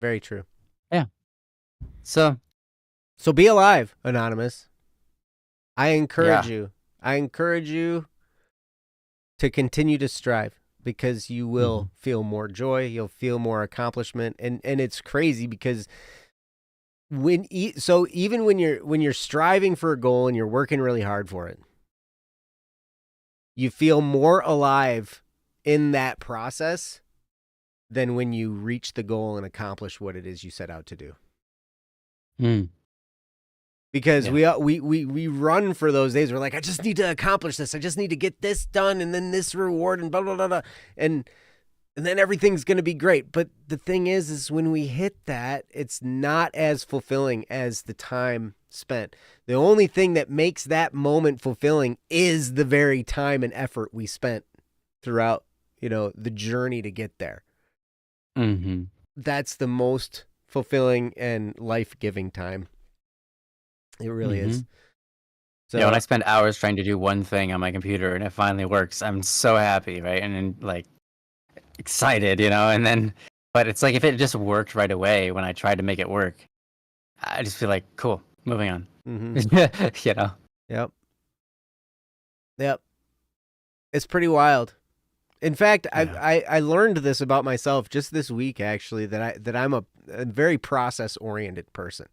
Very true. Yeah. So be alive, Anonymous. I encourage yeah. you. I encourage you to continue to strive, because you Hmm. will feel more joy, you'll feel more accomplishment, and it's crazy because even when you're striving for a goal and you're working really hard for it, you feel more alive in that process than when you reach the goal and accomplish what it is you set out to do. Mm. Because Yeah. we run for those days. We're like, I just need to accomplish this. I just need to get this done, and then this reward, and blah blah blah blah, and then everything's gonna be great. But the thing is when we hit that, it's not as fulfilling as the time spent. The only thing that makes that moment fulfilling is the very time and effort we spent throughout, the journey to get there. Hmm. That's the most fulfilling and life-giving time. It really Hmm. is. Yeah, when So I spend hours trying to do one thing on my computer and it finally works, I'm so happy, right? And then like excited, and then, but it's like if it just worked right away when I tried to make it work, I just feel like, cool, moving on. mm-hmm. You know? Yep. Yep. It's pretty wild. In fact, Yeah. I learned this about myself just this week, actually, that I'm a very process oriented person.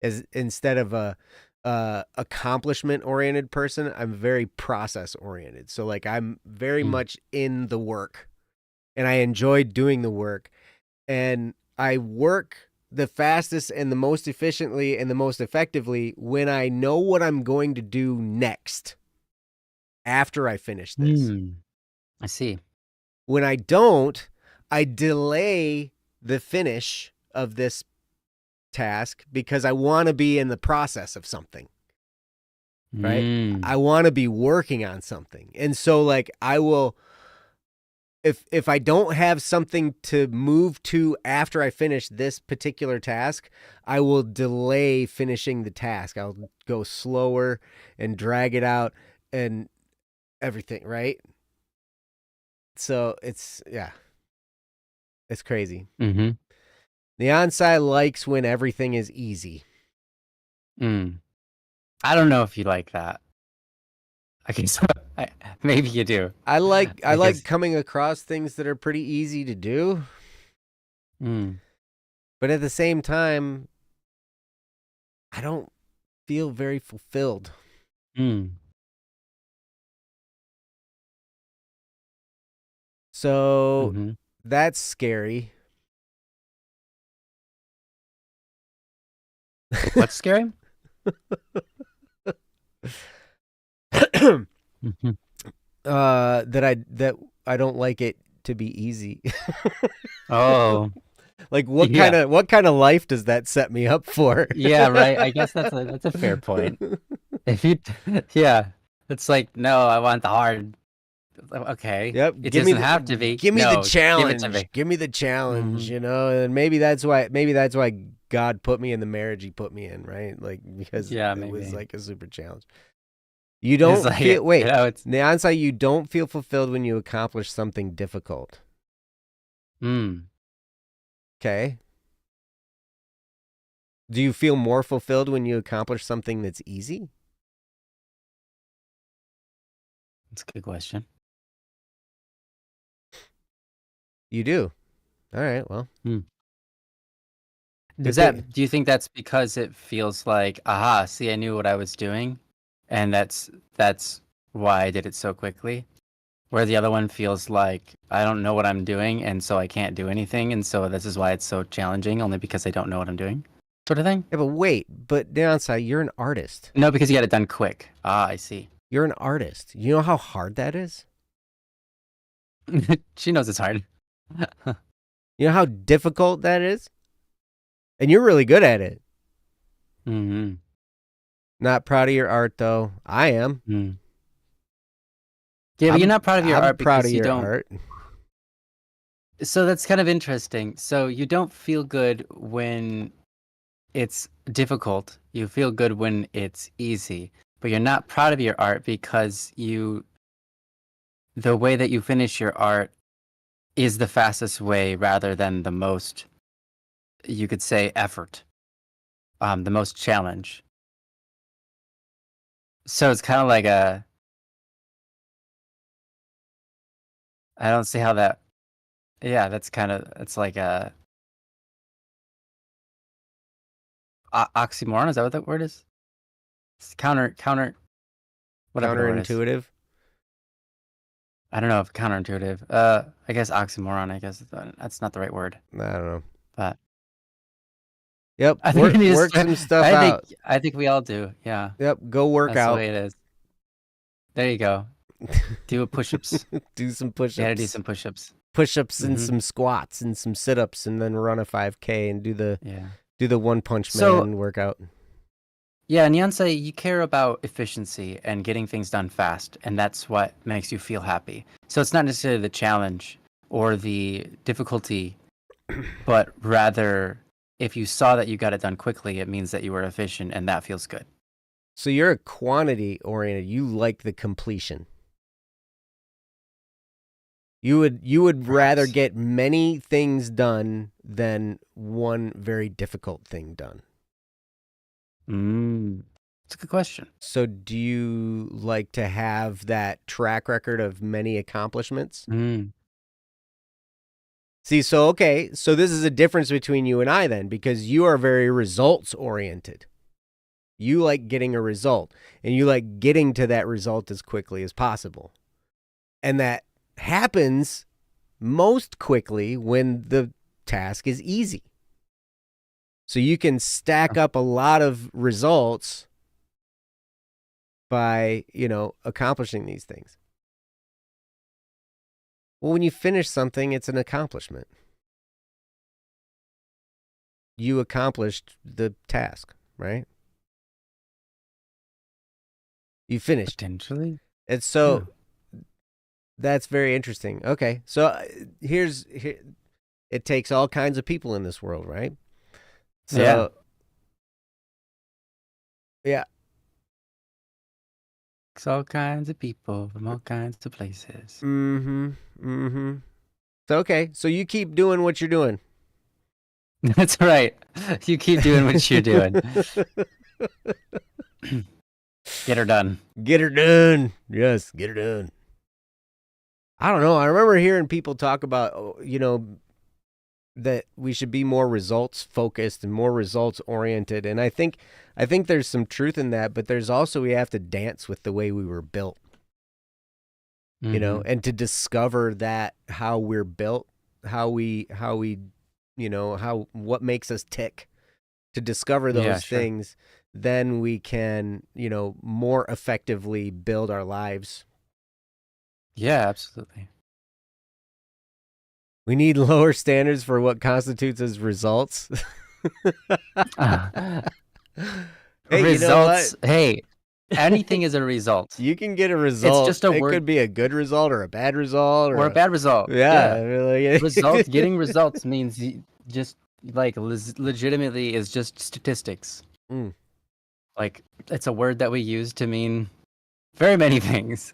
As instead of a accomplishment oriented person, I'm very process oriented. So like I'm very Mm. much in the work, and I enjoy doing the work, and I work the fastest and the most efficiently and the most effectively when I know what I'm going to do next after I finish this. Mm. I see. When I don't, I delay the finish of this task because I want to be in the process of something, right? Mm. I want to be working on something. And so like I will, if I don't have something to move to after I finish this particular task, I will delay finishing the task. I'll go slower and drag it out and everything, right? So it's crazy. Mm-hmm. The onside likes when everything is easy. Mm. I don't know if you like that. I guess maybe you do. I like Because coming across things that are pretty easy to do, mm. but at the same time, I don't feel very fulfilled. Mm. So Mm-hmm. that's scary. What's scary? Mm-hmm. that I don't like it to be easy. Oh, Like yeah. what kind of life does that set me up for? Yeah, right. I guess that's a fair point. If you, yeah, it's like, no, I want the hard. Okay, Yep, it doesn't have to be. give me the No, give it to challenge. me. Give me the challenge, Hmm. and maybe that's why God put me in the marriage he put me in, right? Like because Yeah, it was maybe. like a super challenge. You It's don't like, feel wait, it's. the onside you don't feel fulfilled when you accomplish something difficult. Mm, Okay? Do you feel more fulfilled when you accomplish something that's easy? that's a good question. You do. All right, well, Hmm. good thing. Do you think that's because it feels like, aha, see, I knew what I was doing, and that's why I did it so quickly? Where the other one feels like I don't know what I'm doing, and so I can't do anything, and so this is why it's so challenging, only because I don't know what I'm doing, sort of thing. Yeah, but wait, but downside, you're an artist. No, because you get it done quick. Ah, I see. You're an artist. You know how hard that is? She knows it's hard. You know how difficult that is? And you're really good at it. Mm-hmm. Not proud of your art though. I am. Mm. Yeah, but you're not proud of your I'm art proud because of you your don't. art. So that's kind of interesting. So you don't feel good when it's difficult. You feel good when it's easy, but you're not proud of your art because the way that you finish your art is the fastest way rather than the most, you could say, effort, the most challenge. So it's kind of like I don't see how that, yeah, that's kind of, it's like oxymoron. Is that what that word is? It's whatever the word is. Counterintuitive. I don't know if counterintuitive. I guess oxymoron. I guess that's not the right word. I don't know. But Yep. I think we need to Work start, some stuff out. I think we all do. Yeah. Yep. Go work That's out. the way it is. There you go. Do push-ups. Do some push-ups. You gotta do some push-ups. Push-ups and some squats and some sit-ups, and then run a 5K and do the One Punch Man workout. Yeah, and Yansei, you care about efficiency and getting things done fast, and that's what makes you feel happy. So it's not necessarily the challenge or the difficulty, but rather if you saw that you got it done quickly, it means that you were efficient, and that feels good. So you're a quantity oriented. You like the completion. You would rather get many things done than one very difficult thing done. That's a good question. So do you like to have that track record of many accomplishments? See, so this is a difference between you and I then, because you are very results oriented. You like getting a result, and you like getting to that result as quickly as possible. And that happens most quickly when the task is easy. So you can stack up a lot of results by, accomplishing these things. Well, when you finish something, it's an accomplishment. You accomplished the task, right? You finished. Potentially. And so that's very interesting. Okay. So it takes all kinds of people in this world, right? So, yeah. It's all kinds of people from all kinds of places. So, okay. So you keep doing what you're doing. That's right. You keep doing what you're doing. Get her done. Get her done. Yes, get her done. I don't know. I remember hearing people talk about, that we should be more results focused and more results oriented. And I think there's some truth in that, but there's also, we have to dance with the way we were built, and to discover that how we're built, what makes us tick, to discover those things, then we can, more effectively build our lives. Yeah, absolutely. We need lower standards for what constitutes as results. Hey, results. You know what? Hey, anything is a result. You can get a result. It's just a word. It could be a good result or a bad result. Or a bad result. Yeah. Really. Results, getting results means just like legitimately is just statistics. Like it's a word that we use to mean very many things.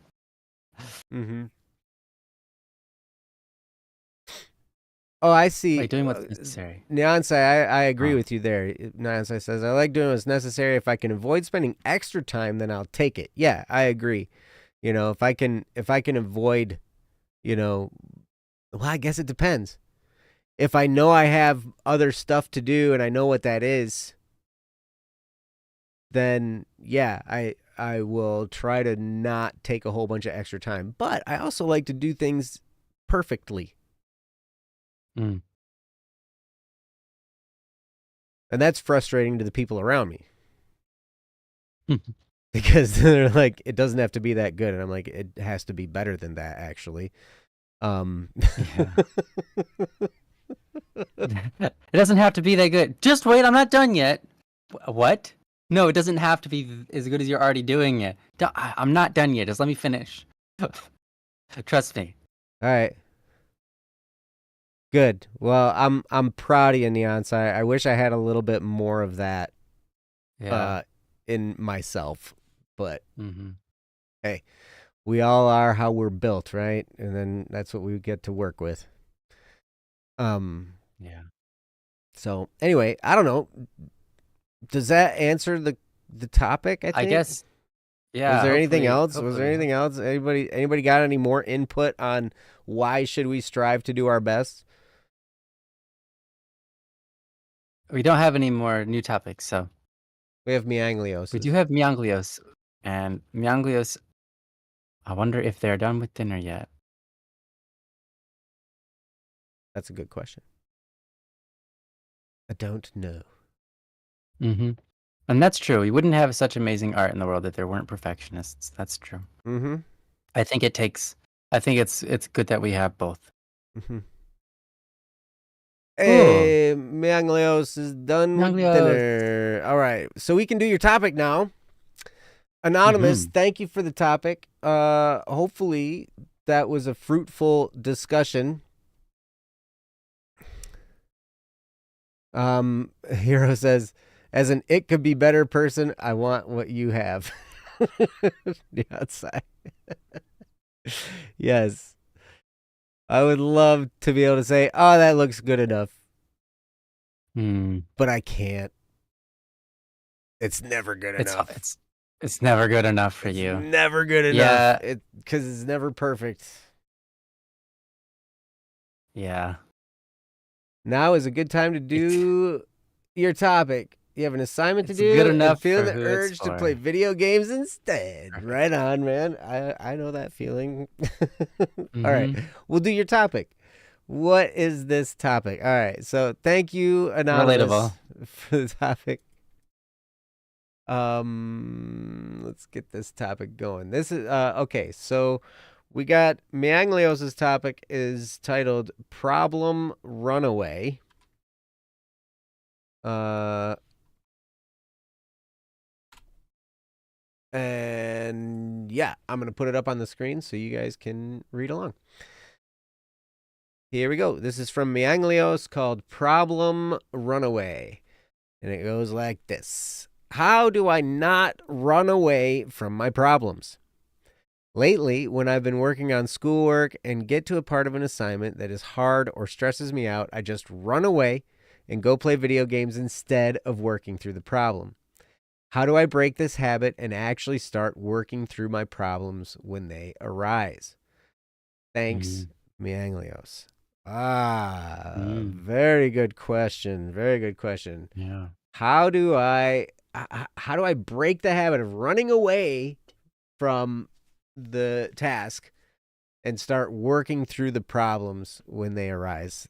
Oh, I see. Like doing what's necessary. Nyansei, I agree with you there. Nyansei says, I like doing what's necessary. If I can avoid spending extra time, then I'll take it. Yeah, I agree. If I can avoid, well, I guess it depends. If I know I have other stuff to do and I know what that is, then yeah, I will try to not take a whole bunch of extra time. But I also like to do things perfectly. And that's frustrating to the people around me. Because they're like, it doesn't have to be that good. And I'm like, it has to be better than that, actually. It doesn't have to be that good. Just wait, I'm not done yet. What? No, it doesn't have to be as good as you're already doing it. I'm not done yet. Just let me finish. Trust me. All right. Good. Well, I'm proud of you, Neon. I wish I had a little bit more of that Yeah. in myself, but Mm-hmm. hey, we all are how we're built, right? And then that's what we get to work with. Yeah. So anyway, I don't know. Does that answer the topic? I I think. guess. Was Yeah. there anything Hopefully. else? Was Hopefully there we help. anything else? Anybody got any more input on why should we strive to do our best? We don't have any more new topics, so We have we meanglioses. do have Mianglios, and Mianglios. I wonder if they're done with dinner yet. That's a good question. I don't know. Mm-hmm. And that's true. We wouldn't have such amazing art in the world if there weren't perfectionists. That's true. Mm-hmm. I think it takes. I think it's good that we have both. Mm-hmm. Ooh, Hey, Manglios is done with Mianglios. dinner. All right, so we can do your topic now. Anonymous, Mm-hmm. thank you for the topic. Hopefully that was a fruitful discussion. Hero says, as an it could be better person, I want what you have. The outside. Yes. I would love to be able to say, oh, that looks good enough. But I can't. It's never good enough. It's never good enough for It's you. never good enough. Because it's never perfect. Yeah. Now is a good time to do your topic. You have an assignment to It's do good and enough feeling for the who it's urge to for. play video games instead. Perfect. Right on, man. I know that feeling. Mm-hmm. All right. We'll do your topic. What is this topic? All right. So thank you, Anonymous, Relatable. for the topic. Let's get this topic going. This is okay. So we got Mianglios' topic is titled "Problem Runaway." And yeah, I'm gonna put it up on the screen so you guys can read along. Here we go. This is from Mianglios called "Problem Runaway," and it goes like this. How do I not run away from my problems? Lately, when I've been working on schoolwork and get to a part of an assignment that is hard or stresses me out, I just run away and go play video games instead of working through the problem. How do I break this habit and actually start working through my problems when they arise? Thanks, Mianglios. Very good question. Very good question. Yeah. How do I break the habit of running away from the task and start working through the problems when they arise?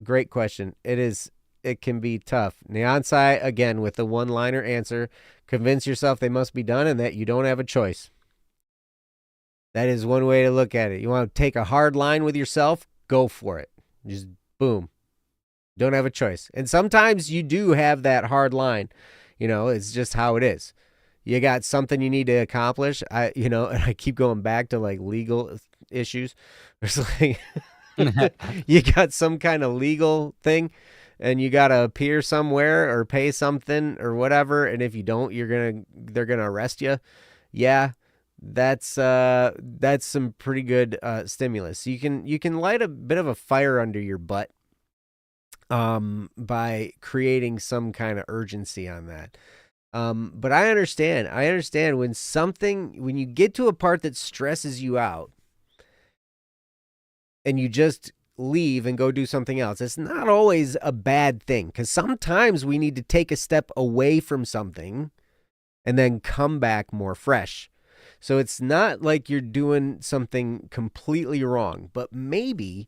Great question. It can be tough. Neonsai, again, with the one-liner answer, convince yourself they must be done and that you don't have a choice. That is one way to look at it. You want to take a hard line with yourself? Go for it. Just boom. Don't have a choice. And sometimes you do have that hard line. It's just how it is. You got something you need to accomplish. And I keep going back to like legal issues. There's like you got some kind of legal thing and you got to appear somewhere or pay something or whatever, and if you don't, they're going to arrest you. Yeah. That's some pretty good stimulus. You can light a bit of a fire under your butt by creating some kind of urgency on that. But I understand when you get to a part that stresses you out and you just leave and go do something else, it's not always a bad thing, because sometimes we need to take a step away from something and then come back more fresh. So it's not like you're doing something completely wrong, but maybe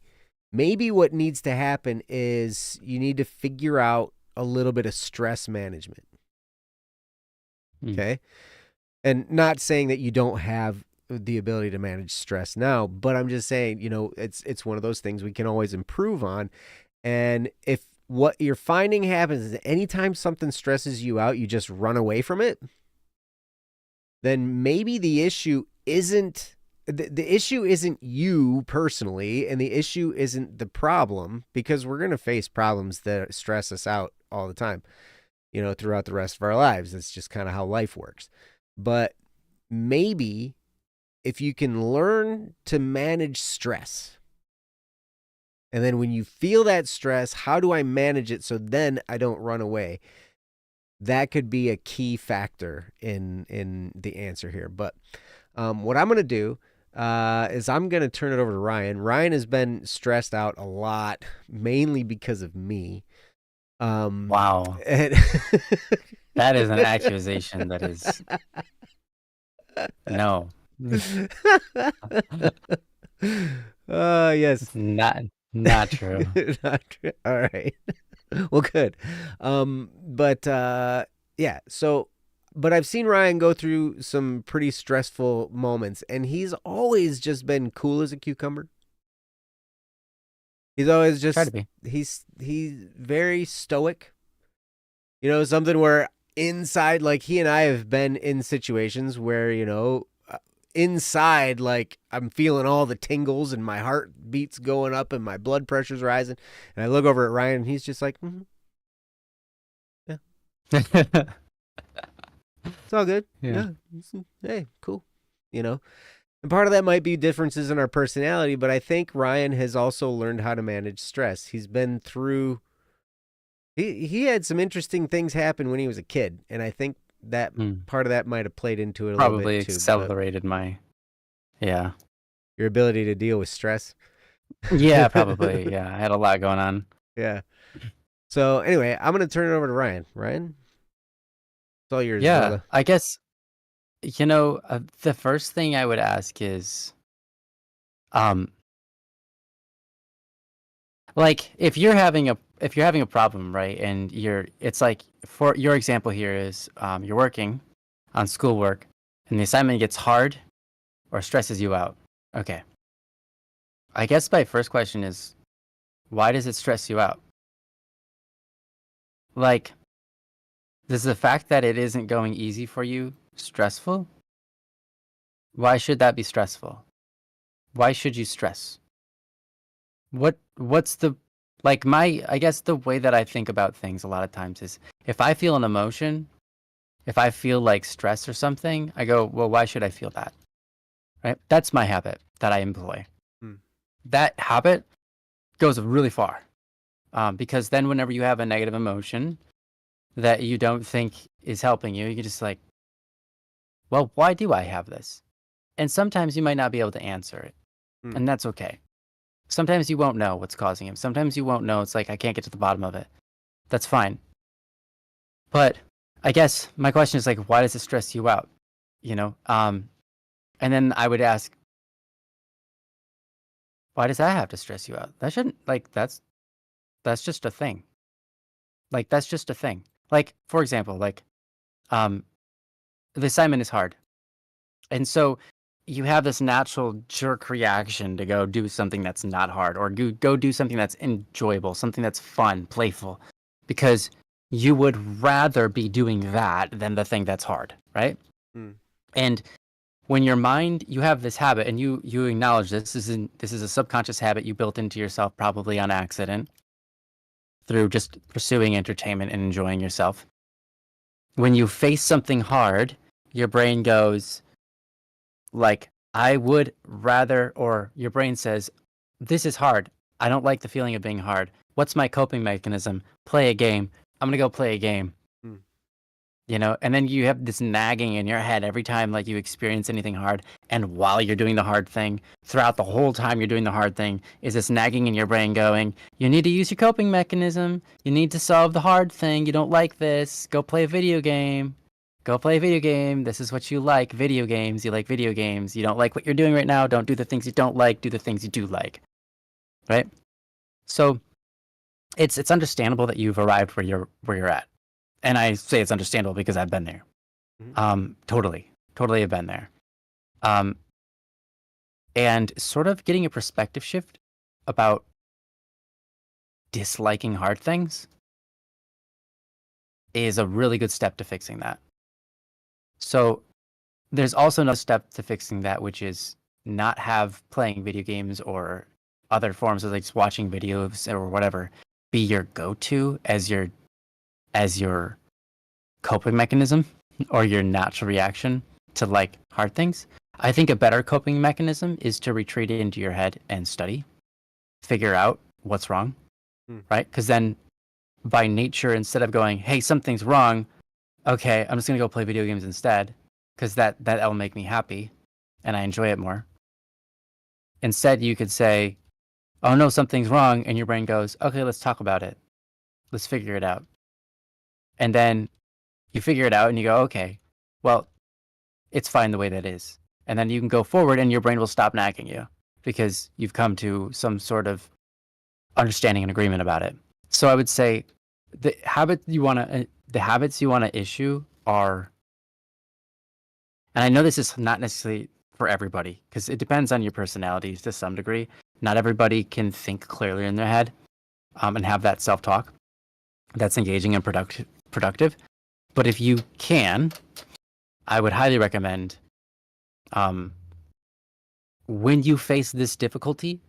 what needs to happen is you need to figure out a little bit of stress management. Okay. And not saying that you don't have the ability to manage stress now, but I'm just saying, it's one of those things we can always improve on. And if what you're finding happens is anytime something stresses you out, you just run away from it, then maybe the issue isn't the issue isn't you personally, and the issue isn't the problem, because we're going to face problems that stress us out all the time, throughout the rest of our lives. That's just kind of how life works. But maybe if you can learn to manage stress, and then when you feel that stress, how do I manage it so then I don't run away? That could be a key factor in the answer here. But what I'm going to do is I'm going to turn it over to Ryan. Ryan has been stressed out a lot, mainly because of me. Wow. That is an accusation that is no. Yes. Not true. Not true. All right. Well, good. But yeah. So, but I've seen Ryan go through some pretty stressful moments, and he's always just been cool as a cucumber. He's always Try just to be. he's very stoic. Something where inside, like, he and I have been in situations where, inside, like, I'm feeling all the tingles and my heart beats going up and my blood pressure's rising. And I look over at Ryan and he's just like, yeah, it's all good. Yeah. Hey, cool. And part of that might be differences in our personality, but I think Ryan has also learned how to manage stress. He's been through, he had some interesting things happen when he was a kid. And I think that part of that might have played into it a little Probably bit too. accelerated my, yeah. Your ability to deal with stress. Yeah, probably. Yeah, I had a lot going on. Yeah. So anyway, I'm going to turn it over to Ryan. Ryan, it's all yours, Yeah, brother. I guess, the first thing I would ask is, like, if you're having a problem, right, and it's like, for your example here is, you're working on schoolwork and the assignment gets hard or stresses you out. Okay. I guess my first question is, why does it stress you out? Like, is the fact that it isn't going easy for you stressful? Why should that be stressful? Why should you stress? What's the, like, I guess the way that I think about things a lot of times is, if I feel an emotion, if I feel like stress or something, I go, well, why should I feel that? Right? That's my habit that I employ. That habit goes really far. Because then whenever you have a negative emotion that you don't think is helping you, you can just like, well, why do I have this? And sometimes you might not be able to answer it. And that's okay. Sometimes you won't know what's causing it. Sometimes you won't know. It's like, I can't get to the bottom of it. That's fine. But I guess my question is, like, why does it stress you out? And then I would ask, why does that have to stress you out? That shouldn't, like, that's just a thing. Like, that's just a thing. Like, for example, like, the assignment is hard. And so you have this natural jerk reaction to go do something that's not hard, or go do something that's enjoyable, something that's fun, playful, because you would rather be doing that than the thing that's hard, right? And when your mind, you have this habit, and you acknowledge this is a subconscious habit you built into yourself, probably on accident, through just pursuing entertainment and enjoying yourself. When you face something hard, your brain goes, like, I would rather, or your brain says, this is hard. I don't like the feeling of being hard. What's my coping mechanism? Play a game. I'm going to go play a game. And then you have this nagging in your head every time, like, you experience anything hard. And while you're doing the hard thing, throughout the whole time you're doing the hard thing, is this nagging in your brain going, you need to use your coping mechanism. You need to solve the hard thing. You don't like this. Go play a video game. Go play a video game. This is what you like. Video games. You like video games. You don't like what you're doing right now. Don't do the things you don't like. Do the things you do like. Right? So it's understandable that you've arrived where you're at. And I say it's understandable because I've been there. Totally have been there. And sort of getting a perspective shift about disliking hard things is a really good step to fixing that. So there's also another step to fixing that, which is not have playing video games or other forms of like just watching videos or whatever be your go-to as your coping mechanism or your natural reaction to like hard things. I think a better coping mechanism is to retreat into your head and study, figure out what's wrong, right? Because then by nature, instead of going, hey, something's wrong, okay, I'm just going to go play video games instead because that'll make me happy and I enjoy it more. Instead, you could say, oh no, something's wrong. And your brain goes, okay, let's talk about it. Let's figure it out. And then you figure it out and you go, okay, well, it's fine the way that is. And then you can go forward and your brain will stop nagging you because you've come to some sort of understanding and agreement about it. So I would say the habits you want to issue are, and I know this is not necessarily for everybody because it depends on your personalities to some degree. Not everybody can think clearly in their head and have that self-talk that's engaging and productive. But if you can, I would highly recommend when you face this difficulty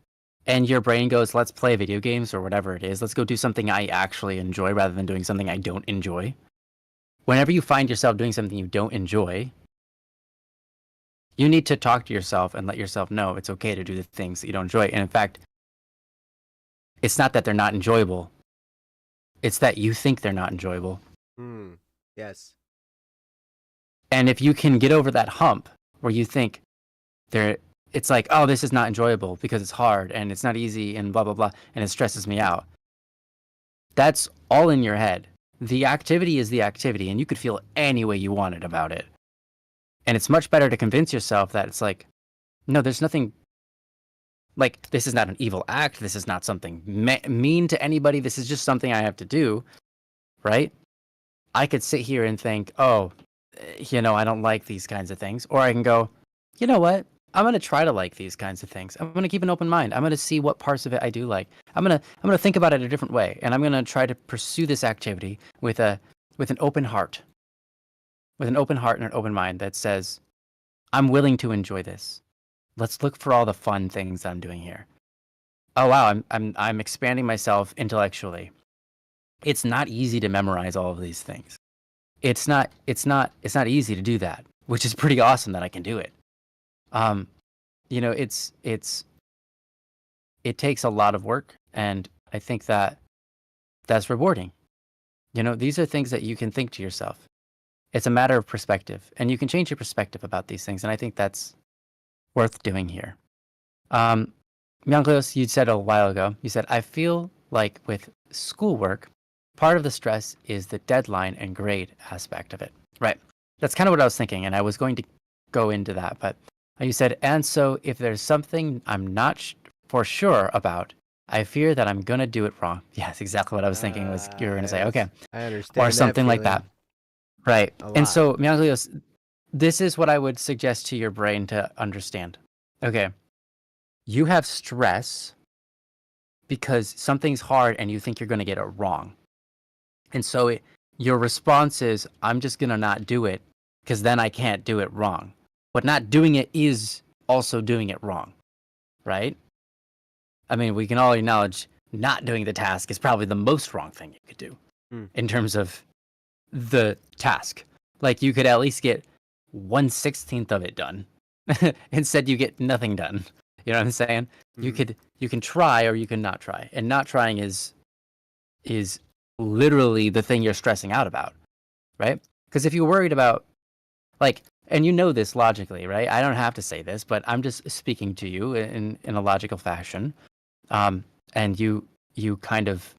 and your brain goes, let's play video games or whatever it is, let's go do something I actually enjoy rather than doing something I don't enjoy. Whenever you find yourself doing something you don't enjoy, you need to talk to yourself and let yourself know it's okay to do the things that you don't enjoy. And in fact, it's not that they're not enjoyable. It's that you think they're not enjoyable. Yes. And if you can get over that hump where you think it's like, oh, this is not enjoyable because it's hard and it's not easy and blah, blah, blah, and it stresses me out. That's all in your head. The activity is the activity, and you could feel any way you wanted about it. And it's much better to convince yourself that it's like, no, there's nothing, like, this is not an evil act. This is not something mean to anybody. This is just something I have to do, right? I could sit here and think, oh, I don't like these kinds of things. Or I can go, you know what? I'm going to try to like these kinds of things. I'm going to keep an open mind. I'm going to see what parts of it I do like. I'm going to think about it a different way. And I'm going to try to pursue this activity with an open heart. With an open heart and an open mind that says, I'm willing to enjoy this. Let's look for all the fun things that I'm doing here. Oh wow, I'm expanding myself intellectually. It's not easy to memorize all of these things. It's not easy to do that, which is pretty awesome that I can do it. It takes a lot of work, and I think that's rewarding. These are things that you can think to yourself. It's a matter of perspective, and you can change your perspective about these things, and I think that's worth doing here. Mianklios, you said a while ago, you said, I feel like with schoolwork, part of the stress is the deadline and grade aspect of it. Right. That's kind of what I was thinking, and I was going to go into that, but you said, and so if there's something I'm not for sure about, I fear that I'm going to do it wrong. Yes, exactly what I was thinking was you were going to say, okay. I understand. Or something like that. Right. And so, Mianklios, this is what I would suggest to your brain to understand. Okay. You have stress because something's hard and you think you're going to get it wrong. And so your response is, I'm just going to not do it because then I can't do it wrong. But not doing it is also doing it wrong, right? I mean, we can all acknowledge not doing the task is probably the most wrong thing you could do in terms of the task. Like, you could at least get 1/16 of it done. Instead, you get nothing done. You know what I'm saying? You can try or you can not try. And not trying is literally the thing you're stressing out about, right? Because if you're worried about, like, and you know this logically, right? I don't have to say this, but I'm just speaking to you in a logical fashion. And you kind of,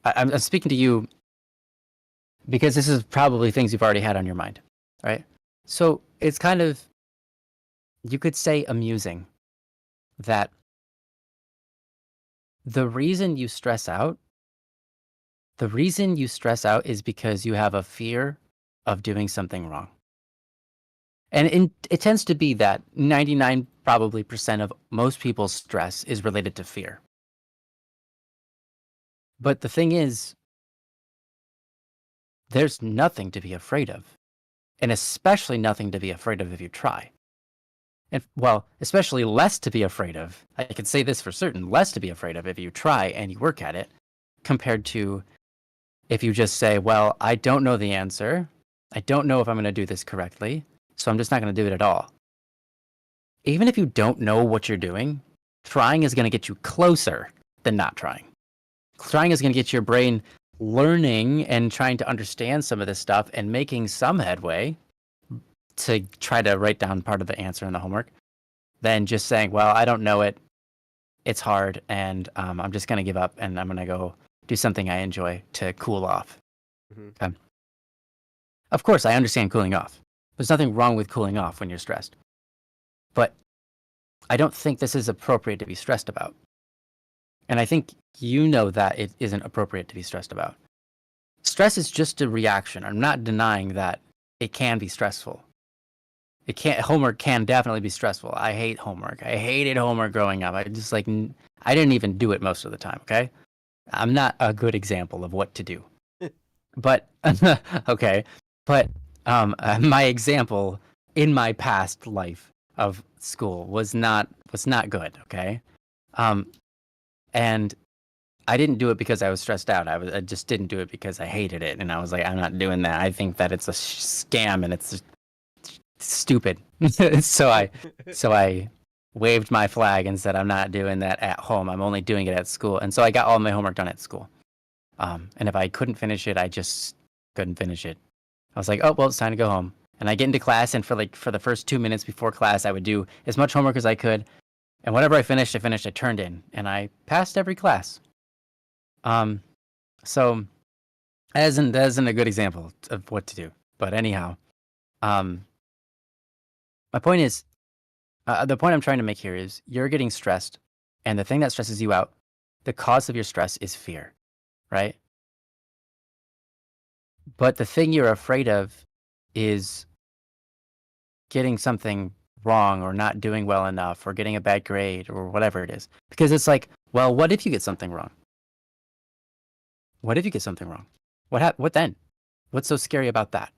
I'm speaking to you because this is probably things you've already had on your mind, right? So it's kind of, you could say, amusing that the reason you stress out is because you have a fear of doing something wrong. And it tends to be that 99% probably of most people's stress is related to fear. But the thing is, there's nothing to be afraid of. And especially nothing to be afraid of if you try. And well, especially less to be afraid of. I can say this for certain, less to be afraid of if you try and you work at it, compared to if you just say, well, I don't know the answer. I don't know if I'm going to do this correctly, so I'm just not going to do it at all. Even if you don't know what you're doing, trying is going to get you closer than not trying. Trying is going to get your brain learning and trying to understand some of this stuff and making some headway to try to write down part of the answer in the homework, than just saying, well, I don't know it. It's hard, and I'm just going to give up, and I'm going to go do something I enjoy to cool off. Mm-hmm. Okay. Of course, I understand cooling off. There's nothing wrong with cooling off when you're stressed. But I don't think this is appropriate to be stressed about. And I think you know that it isn't appropriate to be stressed about. Stress is just a reaction. I'm not denying that it can be stressful. Homework can definitely be stressful. I hate homework. I hated homework growing up. I didn't even do it most of the time, okay? I'm not a good example of what to do. But, okay. But my example in my past life of school was not good, okay? And I didn't do it because I was stressed out. I just didn't do it because I hated it. And I was like, I'm not doing that. I think that it's a scam and it's stupid. so I waved my flag and said, I'm not doing that at home. I'm only doing it at school. And so I got all my homework done at school. And if I couldn't finish it, I just couldn't finish it. I was like, oh, well, it's time to go home. And I get into class, and for the first 2 minutes before class, I would do as much homework as I could. And whatever I finished, I turned in, and I passed every class. So that isn't a good example of what to do. But anyhow, my point is, the point I'm trying to make here is you're getting stressed, and the thing that stresses you out, the cause of your stress is fear, right? But the thing you're afraid of is getting something wrong or not doing well enough or getting a bad grade or whatever it is. Because it's like, well, what if you get something wrong? What if you get something wrong? What then? What's so scary about that?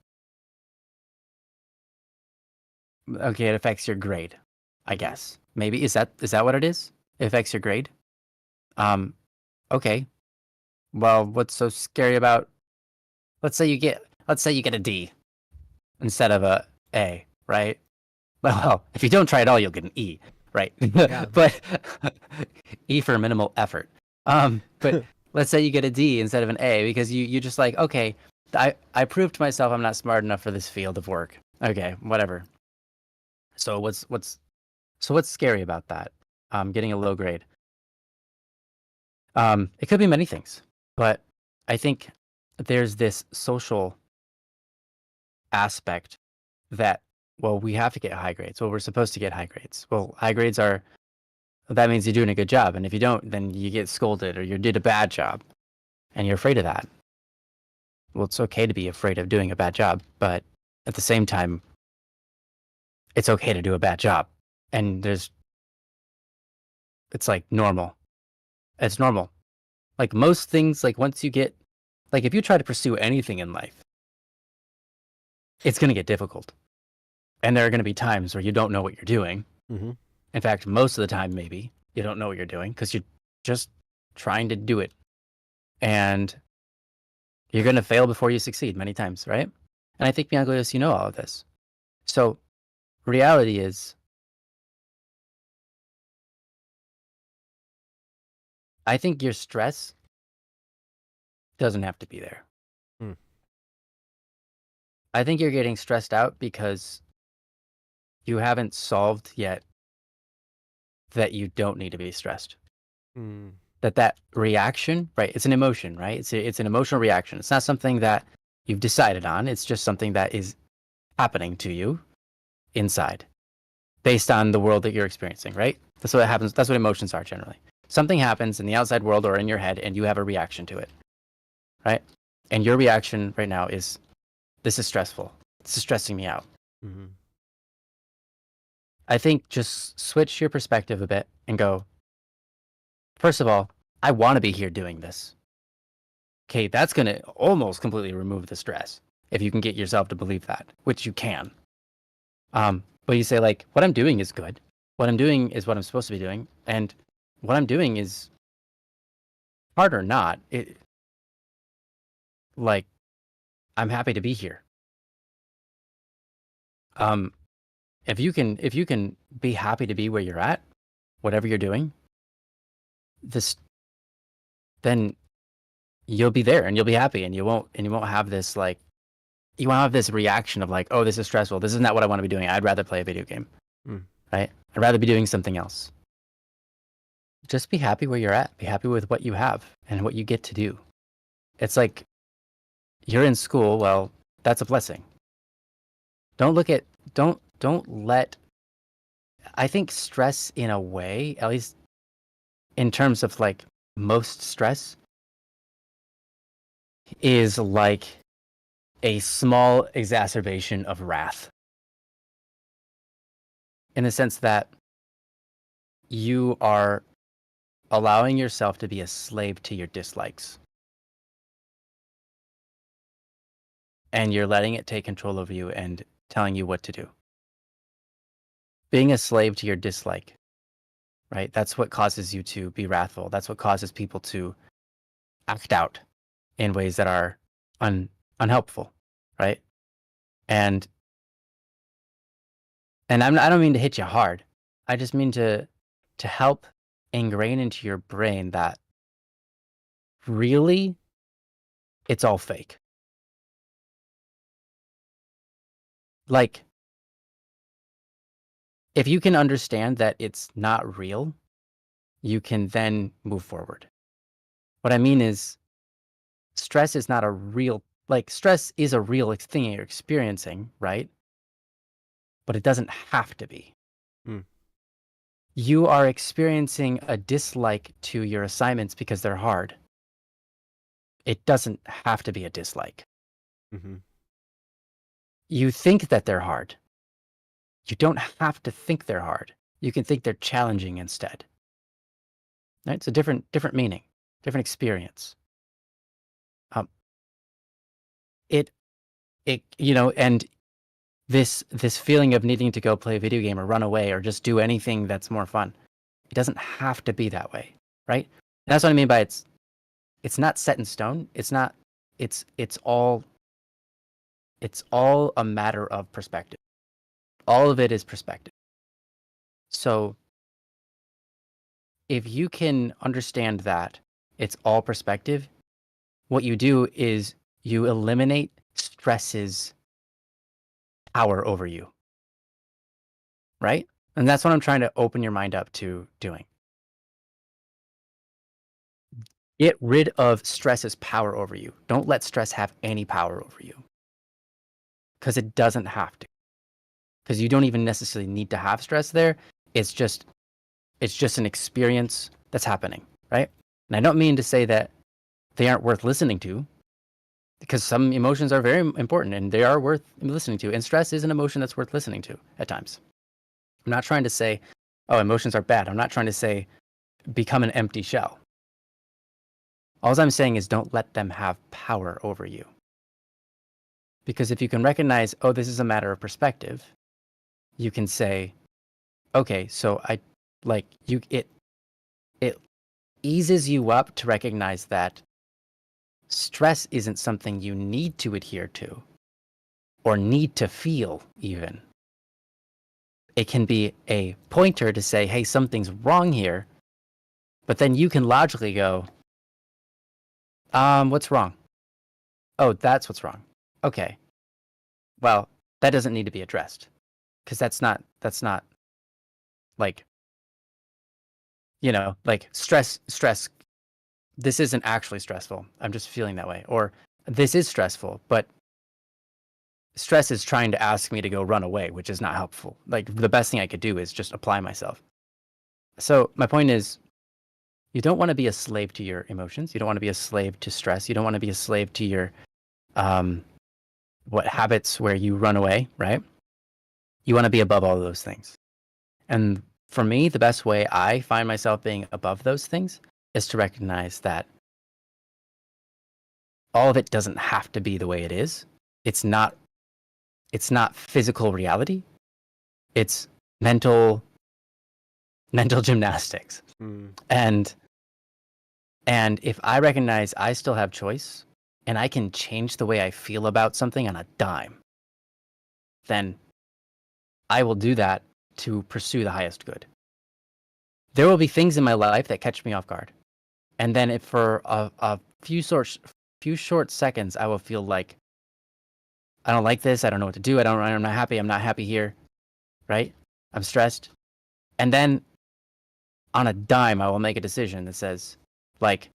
Okay, it affects your grade, I guess. Maybe is that what it is? It affects your grade? Okay. Well, what's so scary about, let's say you get a D instead of a A, right? Well, if you don't try at all, you'll get an E, right? Yeah. But E for minimal effort. But let's say you get a D instead of an A because you just like, okay, I proved to myself I'm not smart enough for this field of work. Okay, whatever. So what's scary about that? Getting a low grade. It could be many things, but I think there's this social aspect that, well, we have to get high grades. Well, we're supposed to get high grades. Well, high grades that means you're doing a good job. And if you don't, then you get scolded or you did a bad job and you're afraid of that. Well, it's okay to be afraid of doing a bad job, but at the same time, it's okay to do a bad job. And it's like normal. It's normal. Like most things, like once you get, like if you try to pursue anything in life, it's going to get difficult. And there are going to be times where you don't know what you're doing. Mm-hmm. In fact, most of the time, maybe you don't know what you're doing because you're just trying to do it. And you're going to fail before you succeed many times, right? And I think, Miangoyos, you know all of this. So reality is, I think your stress doesn't have to be there. I think you're getting stressed out because you haven't solved yet that you don't need to be stressed. That reaction, right? It's an emotion, right? It's an emotional reaction. It's not something that you've decided on. It's just something that is happening to you inside based on the world that you're experiencing, right? That's what happens. That's what emotions are generally. Something happens in the outside world or in your head and you have a reaction to it, right? And your reaction right now is, this is stressful. This is stressing me out. Mm-hmm. I think just switch your perspective a bit and go, first of all, I want to be here doing this. Okay, that's going to almost completely remove the stress if you can get yourself to believe that, which you can. But you say, like, what I'm doing is good. What I'm doing is what I'm supposed to be doing. And what I'm doing is hard or not. Like, I'm happy to be here. If you can be happy to be where you're at, whatever you're doing, then you'll be there and you'll be happy, and you won't have this, like, you won't have this reaction of like, oh, this is stressful. This is not what I want to be doing. I'd rather play a video game, right? I'd rather be doing something else. Just be happy where you're at. Be happy with what you have and what you get to do. It's like you're in school. Well, that's a blessing. Don't let, I think stress, in a way, at least in terms of like most stress, is like a small exacerbation of wrath, in the sense that you are allowing yourself to be a slave to your dislikes. And you're letting it take control over you and telling you what to do. Being a slave to your dislike, right? That's what causes you to be wrathful. That's what causes people to act out in ways that are unhelpful, right? And I don't mean to hit you hard. I just mean to help ingrain into your brain that really it's all fake. Like, if you can understand that it's not real, you can then move forward. What I mean is, stress is not a real, like, stress is a real thing you're experiencing, right? But it doesn't have to be. You are experiencing a dislike to your assignments because they're hard. It doesn't have to be a dislike. You think that they're hard. You don't have to think they're hard. You can think they're challenging instead. Right? It's a different meaning, different experience. And this feeling of needing to go play a video game or run away or just do anything that's more fun, it doesn't have to be that way, right? And that's what I mean by it's not set in stone. It's all a matter of perspective. All of it is perspective. So if you can understand that it's all perspective, what you do is you eliminate stress's power over you, right? And that's what I'm trying to open your mind up to doing. Get rid of stress's power over you. Don't let stress have any power over you, because it doesn't have to. Because you don't even necessarily need to have stress there. It's just an experience that's happening, right? And I don't mean to say that they aren't worth listening to, because some emotions are very important and they are worth listening to. And stress is an emotion that's worth listening to at times. I'm not trying to say, oh, emotions are bad. I'm not trying to say become an empty shell. All I'm saying is don't let them have power over you. Because if you can recognize, oh, this is a matter of perspective, you can say, okay, so it eases you up to recognize that stress isn't something you need to adhere to or need to feel even. It can be a pointer to say, hey, something's wrong here. But then you can logically go, what's wrong? Oh, that's what's wrong. Okay. Well, that doesn't need to be addressed, because that's not like, like stress, this isn't actually stressful. I'm just feeling that way. Or this is stressful, but stress is trying to ask me to go run away, which is not helpful. Like, the best thing I could do is just apply myself. So my point is, you don't want to be a slave to your emotions. You don't want to be a slave to stress. You don't want to be a slave to your habits where you run away, right? You want to be above all of those things. And for me, the best way I find myself being above those things is to recognize that all of it doesn't have to be the way it is. It's not physical reality. It's mental gymnastics. And if I recognize I still have choice and I can change the way I feel about something on a dime, then I will do that to pursue the highest good. There will be things in my life that catch me off guard. And then if for a few short seconds, I will feel like, I don't like this. I don't know what to do. I'm not happy. I'm not happy here. Right? I'm stressed. And then on a dime, I will make a decision that says, like,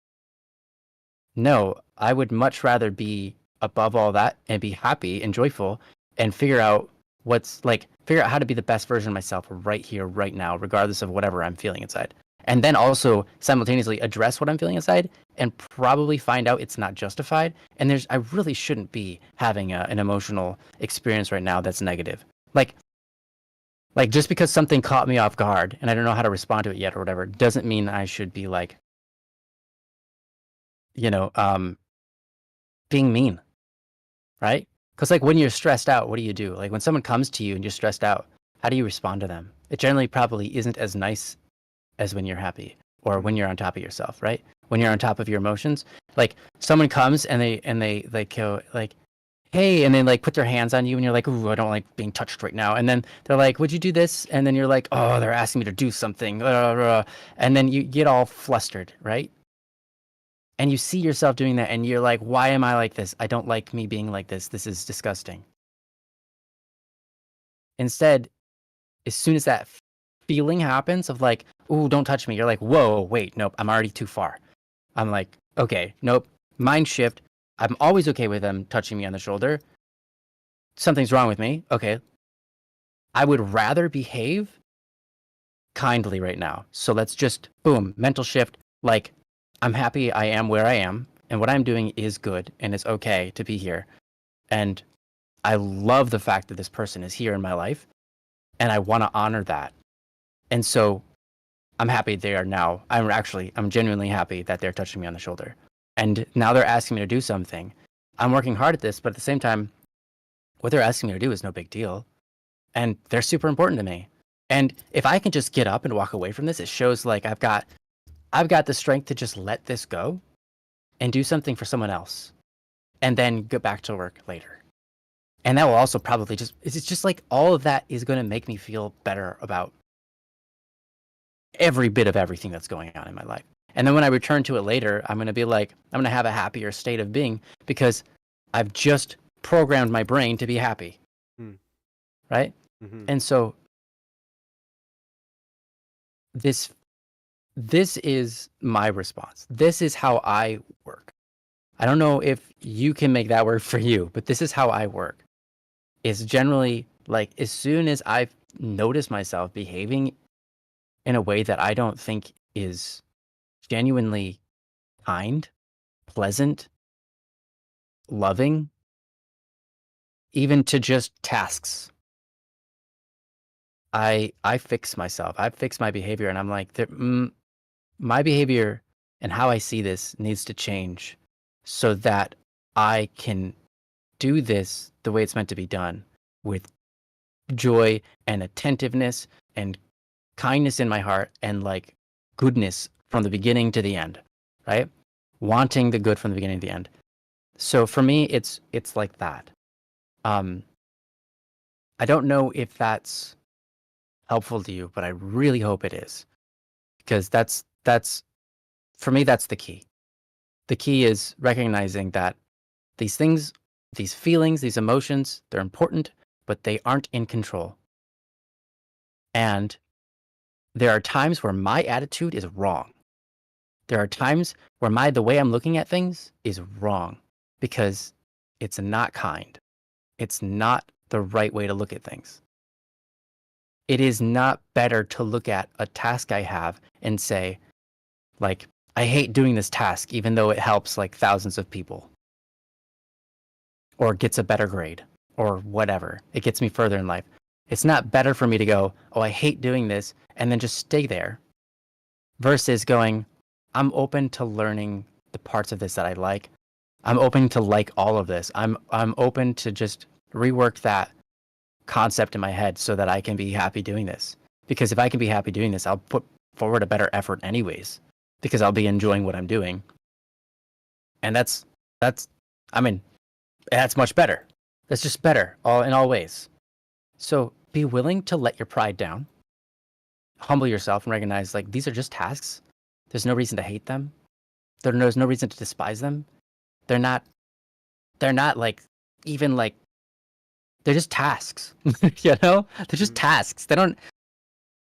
no, I would much rather be above all that and be happy and joyful and figure out how to be the best version of myself right here, right now, regardless of whatever I'm feeling inside. And then also simultaneously address what I'm feeling inside and probably find out it's not justified. And I really shouldn't be having an emotional experience right now that's negative. Like just because something caught me off guard and I don't know how to respond to it yet or whatever, doesn't mean I should be like, being mean, right? Because like when you're stressed out, what do you do? Like when someone comes to you and you're stressed out, how do you respond to them? It generally probably isn't as nice as when you're happy or when you're on top of yourself, right? When you're on top of your emotions, like someone comes and they like go like, hey, and then like put their hands on you and you're like, ooh, I don't like being touched right now. And then they're like, would you do this? And then you're like, oh, they're asking me to do something. And then you get all flustered, right? And you see yourself doing that and you're like, why am I like this? I don't like me being like this. This is disgusting. Instead, as soon as that feeling happens of like, ooh, don't touch me, you're like, whoa, wait, nope, I'm already too far. I'm like, okay, nope, mind shift. I'm always okay with them touching me on the shoulder. Something's wrong with me. Okay. I would rather behave kindly right now. So let's just, boom, mental shift. Like, I'm happy I am where I am, and what I'm doing is good, and it's okay to be here. And I love the fact that this person is here in my life, and I want to honor that. And so I'm happy they are now. I'm genuinely happy that they're touching me on the shoulder. And now they're asking me to do something. I'm working hard at this, but at the same time, what they're asking me to do is no big deal. And they're super important to me. And if I can just get up and walk away from this, it shows like I've got the strength to just let this go and do something for someone else and then get back to work later. And that will also probably it's just like all of that is going to make me feel better about every bit of everything that's going on in my life. And then when I return to it later, I'm going to be like, I'm going to have a happier state of being because I've just programmed my brain to be happy. Right? Mm-hmm. And so this is my response. This is how I work. I don't know if you can make that work for you, but this is how I work. It's generally like as soon as I've noticed myself behaving in a way that I don't think is genuinely kind, pleasant, loving, even to just tasks, I fix myself. I fix my behavior, and I'm like, my behavior and how I see this needs to change so that I can do this the way it's meant to be done with joy and attentiveness and kindness in my heart and like goodness from the beginning to the end, right? Wanting the good from the beginning to the end. So for me, it's like that. I don't know if that's helpful to you, but I really hope it is, because that's for me, that's the key. The key is recognizing that these things, these feelings, these emotions, they're important, but they aren't in control. And there are times where my attitude is wrong. There are times where the way I'm looking at things is wrong because it's not kind. It's not the right way to look at things. It is not better to look at a task I have and say, like, I hate doing this task, even though it helps like thousands of people or gets a better grade or whatever. It gets me further in life. It's not better for me to go, oh, I hate doing this, and then just stay there versus going, I'm open to learning the parts of this that I like. I'm open to like all of this. I'm open to just rework that concept in my head so that I can be happy doing this. Because if I can be happy doing this, I'll put forward a better effort anyways, because I'll be enjoying what I'm doing. And that's I mean, that's much better. That's just better in all ways. So be willing to let your pride down. Humble yourself and recognize like these are just tasks. There's no reason to hate them. There's no reason to despise them. They're not like even like they're just tasks. You know? They're just tasks. They don't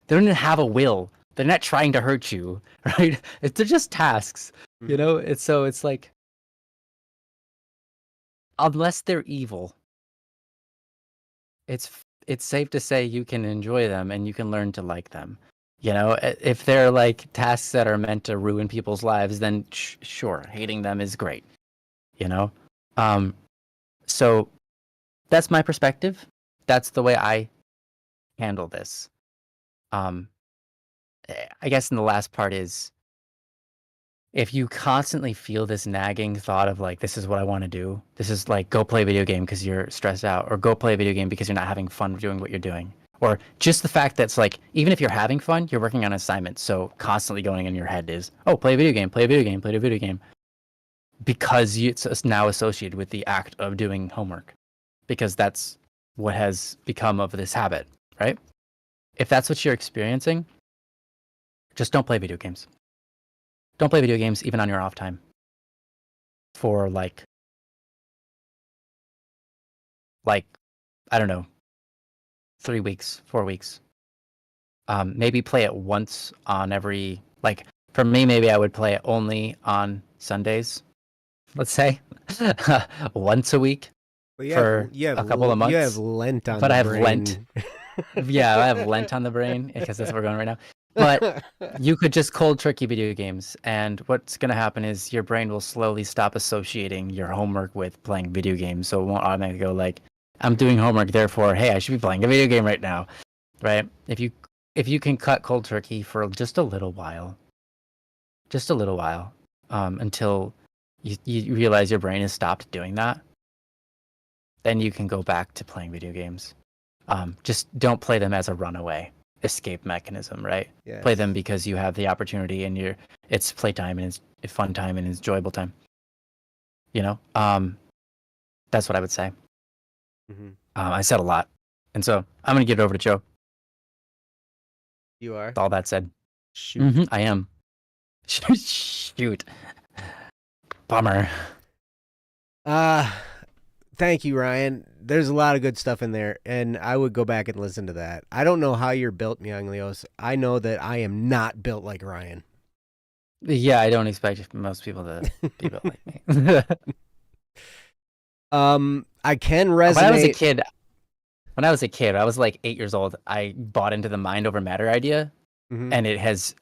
even have a will. They're not trying to hurt you, right? They're just tasks. You know? It's like unless they're evil, it's safe to say you can enjoy them and you can learn to like them. You know, if they're like tasks that are meant to ruin people's lives, then sure, hating them is great. You know? So that's my perspective. That's the way I handle this. I guess in the last part is if you constantly feel this nagging thought of like, this is what I want to do. This is like, go play a video game because you're stressed out, or go play a video game because you're not having fun doing what you're doing. Or just the fact that's like, even if you're having fun, you're working on assignments. So constantly going in your head is, oh, play a video game, play a video game, play a video game. Because it's now associated with the act of doing homework. Because that's what has become of this habit, right? If that's what you're experiencing, just don't play video games. Don't play video games even on your off time. For like, I don't know, 3 weeks, 4 weeks. Maybe play it once on every, like, for me, maybe I would play it only on Sundays, let's say, once a week for a couple of months. You have Lent on but the I have brain. Lent. Yeah, I have Lent on the brain because that's where we're going right now. But you could just cold turkey video games, and what's going to happen is your brain will slowly stop associating your homework with playing video games, so it won't automatically go like, I'm doing homework, therefore, hey, I should be playing a video game right now, right? If you can cut cold turkey for just a little while, until you realize your brain has stopped doing that, then you can go back to playing video games. Just don't play them as a runaway escape mechanism, right? Yes. Play them because you have the opportunity and it's playtime and it's a fun time and it's enjoyable time. You know, that's what I would say. Mm-hmm. I said a lot, and so I'm gonna give it over to Joe. You are? With all that said, Shoot. I am. Shoot. Bummer. Thank you, Ryan. There's a lot of good stuff in there, and I would go back and listen to that. I don't know how you're built, Myung Leos. I know that I am not built like Ryan. Yeah, I don't expect most people to be built like me. I can resonate. When I was a kid, I was like 8 years old. I bought into the mind over matter idea, and it has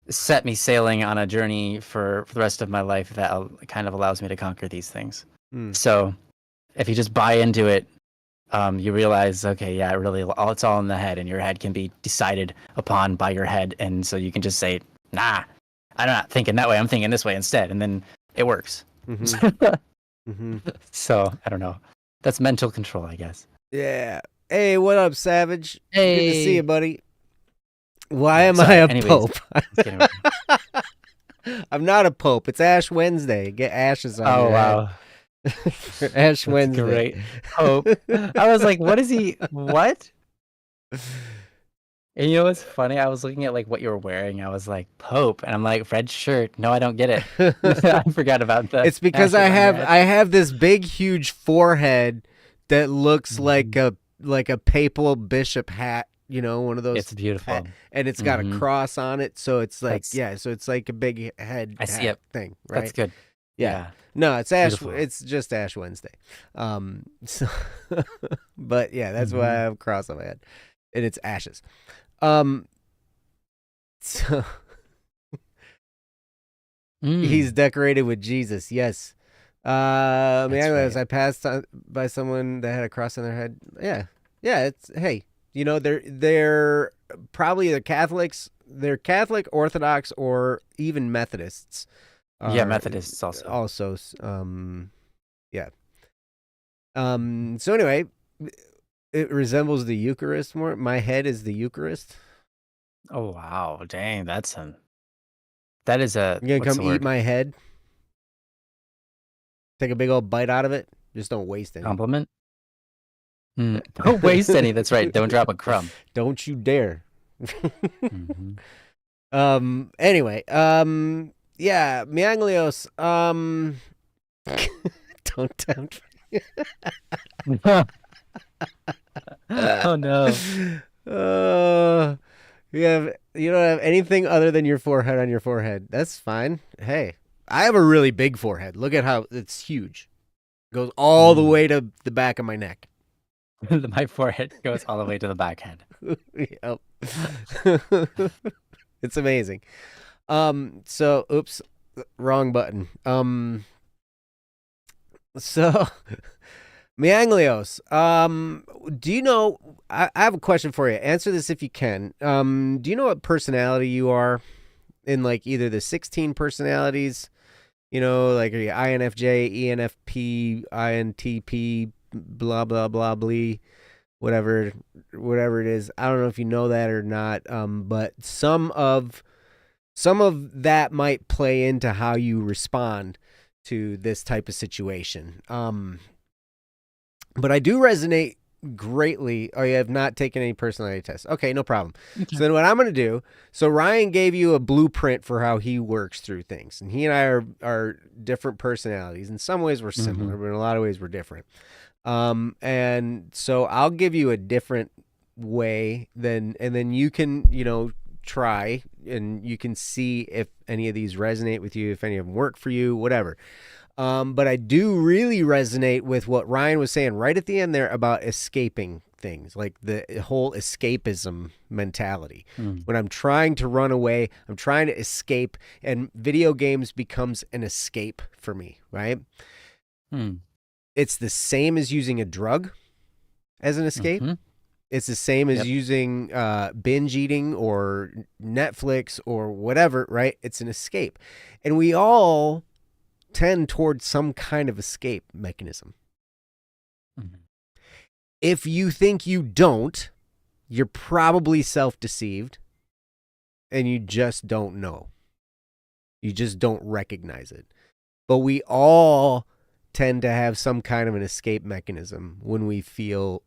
set me sailing on a journey for the rest of my life that kind of allows me to conquer these things. So if you just buy into it, you realize, okay, yeah, it's all in the head, and your head can be decided upon by your head, and so you can just say, nah, I'm not thinking that way, I'm thinking this way instead, and then it works. So I don't know. That's mental control, I guess. Yeah. Hey, what up, Savage? Hey. Good to see you, buddy. Why am I a pope? I'm not a pope. It's Ash Wednesday. Get ashes on your wow. head. Ash Wednesday. Great. Pope. I was like, what is he? What? And you know what's funny? I was looking at like what you were wearing. I was like, Pope, and I'm like, red shirt. No, I don't get it. I forgot about that. It's because I have this big, huge forehead that looks like a papal bishop hat. You know, one of those. It's beautiful, and it's got a cross on it, so it's like so it's like a big head. I see it. Thing, right? That's good. Yeah. No, it's Ash. Beautiful. It's just Ash Wednesday. So, but yeah, that's why I have a cross on my head, and it's ashes. So he's decorated with Jesus. Yes. Right. I passed by someone that had a cross on their head. Yeah. It's you know, they're probably the Catholics. They're Catholic, Orthodox, or even Methodists. Methodists also. Yeah. So anyway, It resembles the Eucharist more. My head is the Eucharist. Oh wow, dang, that is a You gonna what's come the eat word? my head? Take a big old bite out of it. Just don't waste any. Compliment? Don't waste any. That's right. Don't drop a crumb. Don't you dare. Mm-hmm. Anyway. Yeah. Mianglios. Don't tempt. Oh no. You don't have anything other than your forehead on your forehead. That's fine. Hey, I have a really big forehead. Look at how it's huge. Goes all the way to the back of my neck. My forehead goes all the way to the back head. Yep. It's amazing. So oops, wrong button. So Mianglios, do you know, I have a question for you. Answer this if you can. Do you know what personality you are in like either the 16 personalities, like are you INFJ, ENFP, INTP, blah, blah, blah, blee, whatever it is. I don't know if you know that or not. But some of that might play into how you respond to this type of situation. But I do resonate greatly. Oh, you have not taken any personality tests. Okay, no problem. Okay. So then what I'm going to do, so Ryan gave you a blueprint for how he works through things. And he and I are different personalities. In some ways we're similar, but in a lot of ways we're different. And so I'll give you a different way and then you can, try and you can see if any of these resonate with you, if any of them work for you, whatever. But I do really resonate with what Ryan was saying right at the end there about escaping things, like the whole escapism mentality. When I'm trying to run away, I'm trying to escape, and video games becomes an escape for me, right? It's the same as using a drug as an escape. It's the same as using binge eating or Netflix or whatever, right? It's an escape. And we all tend towards some kind of escape mechanism. If you think you don't, you're probably self-deceived and you just don't know. You just don't recognize it. But we all tend to have some kind of an escape mechanism when we feel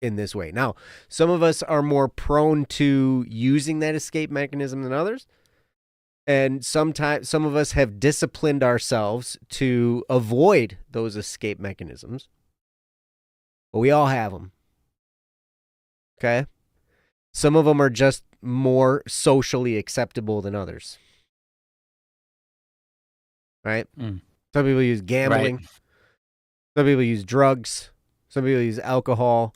in this way. Now, some of us are more prone to using that escape mechanism than others. And sometimes some of us have disciplined ourselves to avoid those escape mechanisms. But we all have them. Okay? Some of them are just more socially acceptable than others. Right? Some people use gambling. Right. Some people use drugs. Some people use alcohol.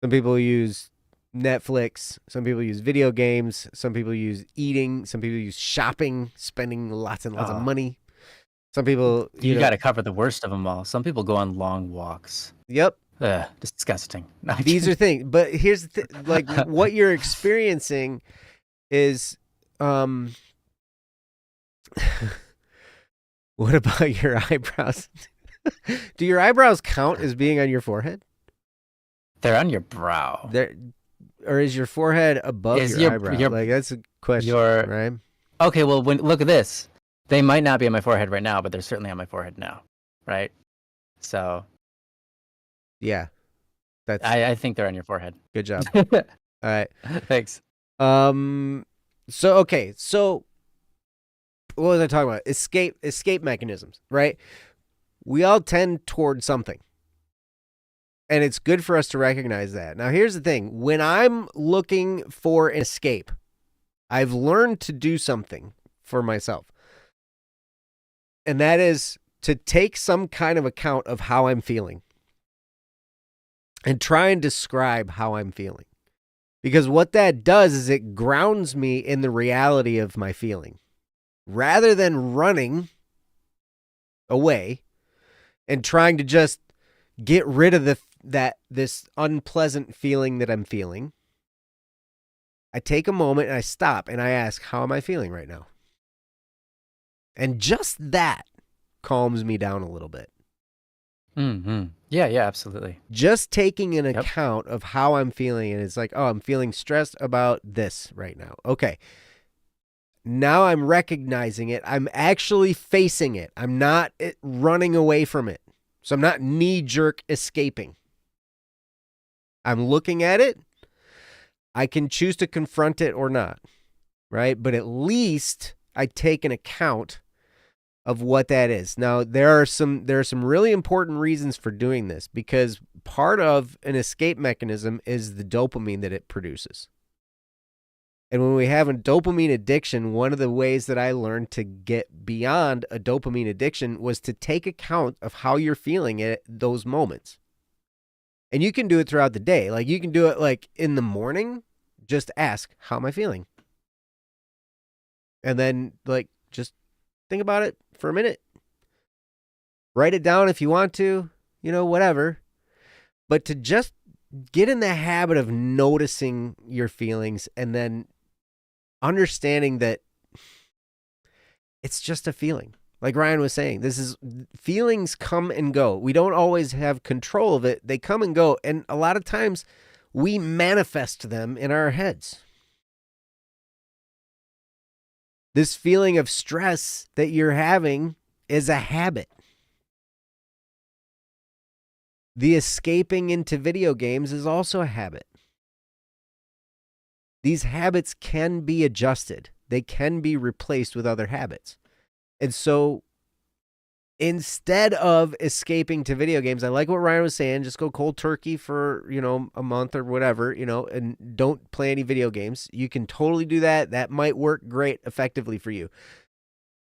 Some people use Netflix. Some people use video games. Some people use eating. Some people use shopping, spending lots and lots of money. Some people... You got to cover the worst of them all. Some people go on long walks. Yep. Disgusting. These are things. But here's the thing. Like, what you're experiencing is... what about your eyebrows? Do your eyebrows count as being on your forehead? They're on your brow. Or is your forehead above your eyebrow? Like, that's a question, right? Okay, well, look at this. They might not be on my forehead right now, but they're certainly on my forehead now, right? So... yeah. I think they're on your forehead. Good job. All right. Thanks. So what was I talking about? Escape mechanisms, right? We all tend toward something. And it's good for us to recognize that. Now, here's the thing. When I'm looking for an escape, I've learned to do something for myself. And that is to take some kind of account of how I'm feeling and try and describe how I'm feeling. Because what that does is it grounds me in the reality of my feeling. Rather than running away and trying to just get rid of this unpleasant feeling that I'm feeling, I take a moment and I stop and I ask, how am I feeling right now? And just that calms me down a little bit. Yeah, yeah, absolutely. Just taking an Yep. account of how I'm feeling, and it's like, oh, I'm feeling stressed about this right now. Okay. Now I'm recognizing it. I'm actually facing it. I'm not running away from it. So I'm not knee jerk escaping. I'm looking at it. I can choose to confront it or not, right? But at least I take an account of what that is. Now, there are some really important reasons for doing this, because part of an escape mechanism is the dopamine that it produces. And when we have a dopamine addiction, one of the ways that I learned to get beyond a dopamine addiction was to take account of how you're feeling at those moments. And you can do it throughout the day. Like, you can do it like in the morning, just ask, how am I feeling? And then like just think about it for a minute. Write it down if you want to, whatever. But to just get in the habit of noticing your feelings and then understanding that it's just a feeling. Like Ryan was saying, feelings come and go. We don't always have control of it. They come and go. And a lot of times we manifest them in our heads. This feeling of stress that you're having is a habit. The escaping into video games is also a habit. These habits can be adjusted. They can be replaced with other habits. And so instead of escaping to video games, I like what Ryan was saying, just go cold turkey for, a month or whatever, and don't play any video games. You can totally do that. That might work great effectively for you.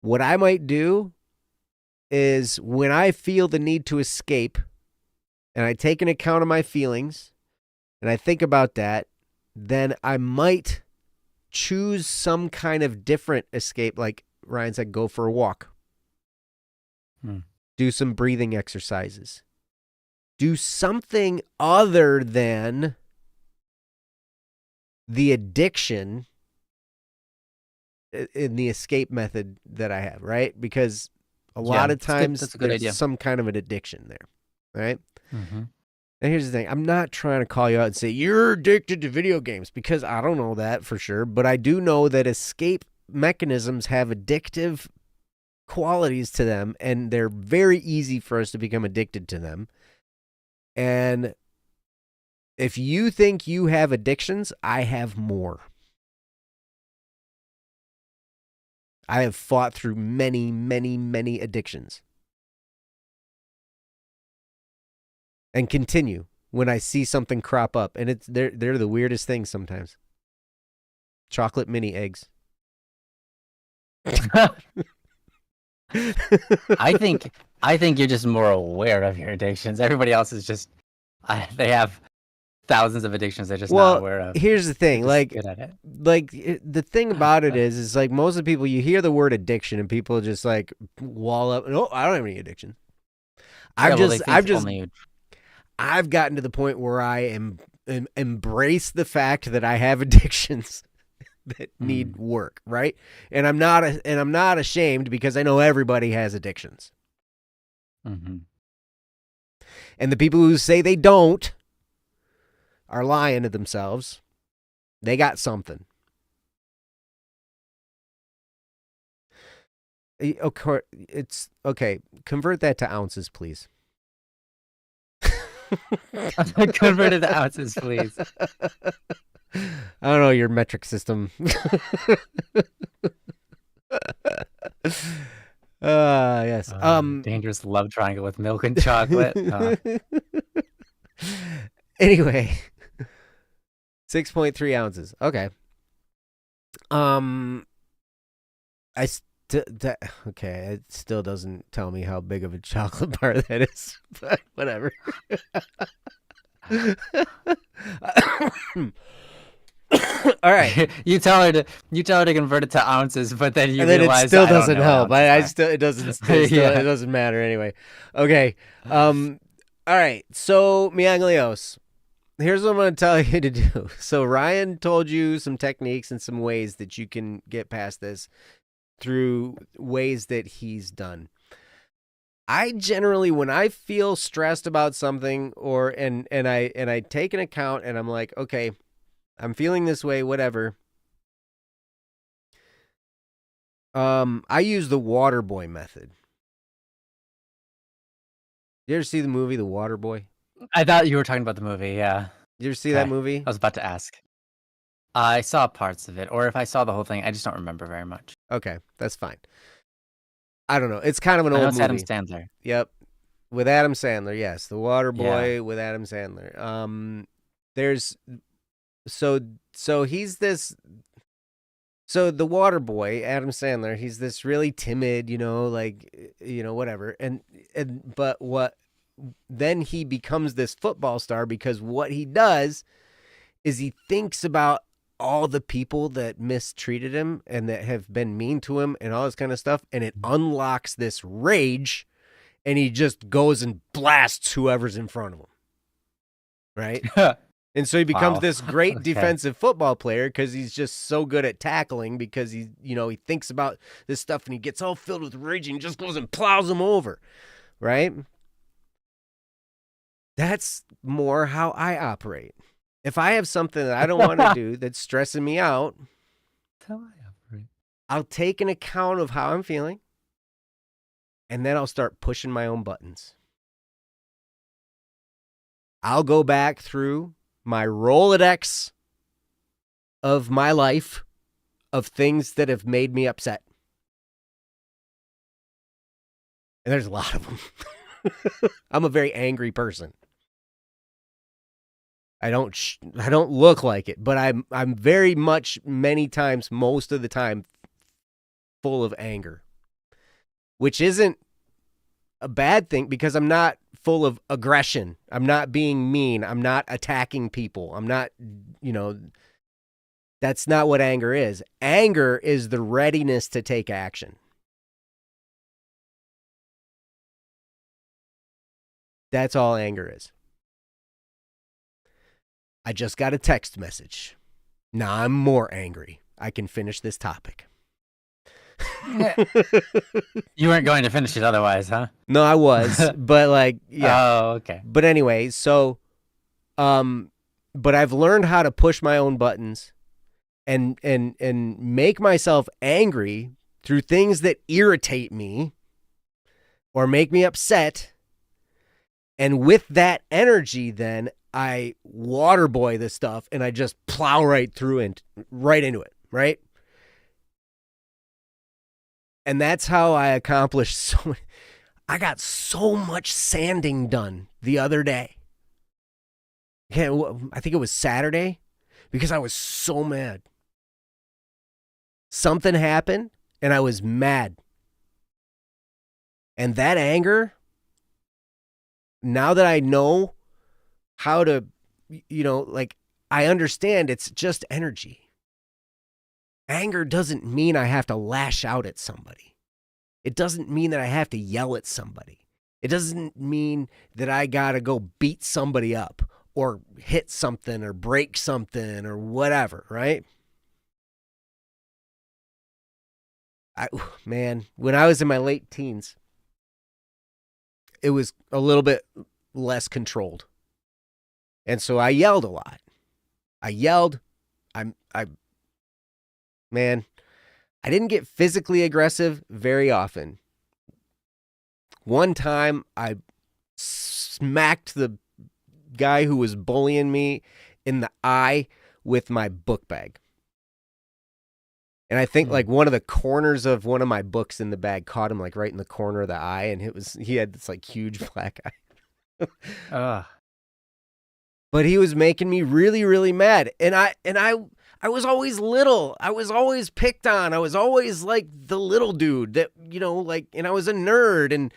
What I might do is when I feel the need to escape and I take an account of my feelings and I think about that, then I might choose some kind of different escape. Like Ryan said, go for a walk. Do some breathing exercises. Do something other than the addiction in the escape method that I have, right? Because a lot of times there's some kind of an addiction there, right? Mm-hmm. And here's the thing. I'm not trying to call you out and say you're addicted to video games, because I don't know that for sure. But I do know that escape mechanisms have addictive qualities to them, and they're very easy for us to become addicted to them. And if you think you have addictions, I have more. I have fought through many, many, many addictions. And continue when I see something crop up. And they're the weirdest things sometimes. Chocolate mini eggs. I think you're just more aware of your addictions. Everybody else is just they have thousands of addictions they're just not aware of. Here's the thing, good at it. The thing about it is like most of the people, you hear the word addiction and people just like wall up. No, I don't have any addiction. I've gotten to the point where I embrace the fact that I have addictions that need work, right? And I'm not ashamed, because I know everybody has addictions. Mm-hmm. And the people who say they don't are lying to themselves. They got something. Okay, it's okay. Convert that to ounces, please. Convert it to ounces, please. I don't know your metric system. Yes. Dangerous love triangle with milk and chocolate. Anyway, 6.3 ounces. Okay. Okay, it still doesn't tell me how big of a chocolate bar that is, but whatever. All right. You tell her to convert it to ounces, but then realize it still doesn't help. It doesn't matter anyway. Okay. All right. So Mianglios, here's what I'm going to tell you to do. So Ryan told you some techniques and some ways that you can get past this through ways that he's done. I generally, when I feel stressed about something, or and I take an account, and I'm like, okay, I'm feeling this way, whatever. I use the water boy method. You ever see the movie The Water Boy? I thought you were talking about the movie. Yeah. You ever see that Okay. movie? I was about to ask. I saw parts of it, or if I saw the whole thing, I just don't remember very much. Okay, that's fine. I don't know. It's kind of an I know old it's Adam movie. Sandler. Yep, with Adam Sandler. Yes, The Water Yeah. Boy with Adam Sandler. There's so so he's this. So the water boy, Adam Sandler, he's this really timid, whatever. And but what then he becomes this football star because what he does is he thinks about all the people that mistreated him and that have been mean to him and all this kind of stuff, and it unlocks this rage, and he just goes and blasts whoever's in front of him. Right? And so he becomes Wow. this great Okay. defensive football player because he's just so good at tackling, because he thinks about this stuff and he gets all filled with rage and just goes and plows them over, right? That's more how I operate. If I have something that I don't want to do that's stressing me out, That's how I operate. I'll take an account of how I'm feeling, and then I'll start pushing my own buttons. I'll go back through my Rolodex of my life of things that have made me upset. And there's a lot of them. I'm a very angry person. I don't look like it, but I'm very much, many times, most of the time, full of anger, which isn't a bad thing because I'm not full of aggression. I'm not being mean. I'm not attacking people. I'm not, that's not what anger is. Anger is the readiness to take action. That's all anger is. I just got a text message. Now I'm more angry. I can finish this topic. You weren't going to finish it otherwise, huh? No, I was, but yeah. Oh, okay. But anyway, so, but I've learned how to push my own buttons and make myself angry through things that irritate me or make me upset. And with that energy, then I water boy this stuff and I just plow right through and right into it, right? And that's how I accomplished so many. I got so much sanding done the other day. Yeah, I think it was Saturday, because I was so mad. Something happened and I was mad. And that anger, now that I know how to, I understand it's just energy. Anger doesn't mean I have to lash out at somebody. It doesn't mean that I have to yell at somebody. It doesn't mean that I got to go beat somebody up or hit something or break something or whatever, right? Man, when I was in my late teens, it was a little bit less controlled. And so I yelled a lot. I didn't get physically aggressive very often. One time I smacked the guy who was bullying me in the eye with my book bag. And I think one of the corners of one of my books in the bag caught him right in the corner of the eye, and he had this huge black eye. But he was making me really, really mad. And I was always little. I was always picked on. I was always the little dude that, and I was a nerd. And,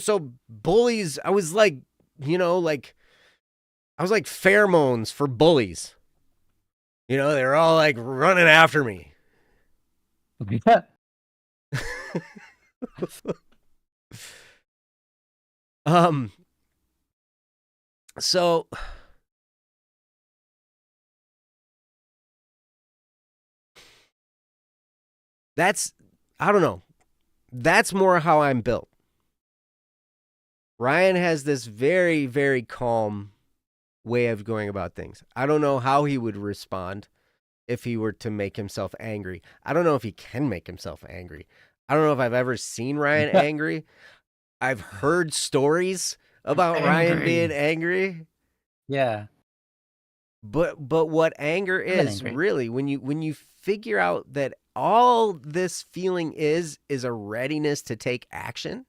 so bullies, I was I was like pheromones for bullies. They were all running after me. So I don't know. That's more how I'm built. Ryan has this very, very calm way of going about things. I don't know how he would respond if he were to make himself angry. I don't know if he can make himself angry. I don't know if I've ever seen Ryan Yeah. angry. I've heard stories about Ryan being angry. Yeah. But what anger I've been is angry. really when you figure out that all this feeling is a readiness to take action,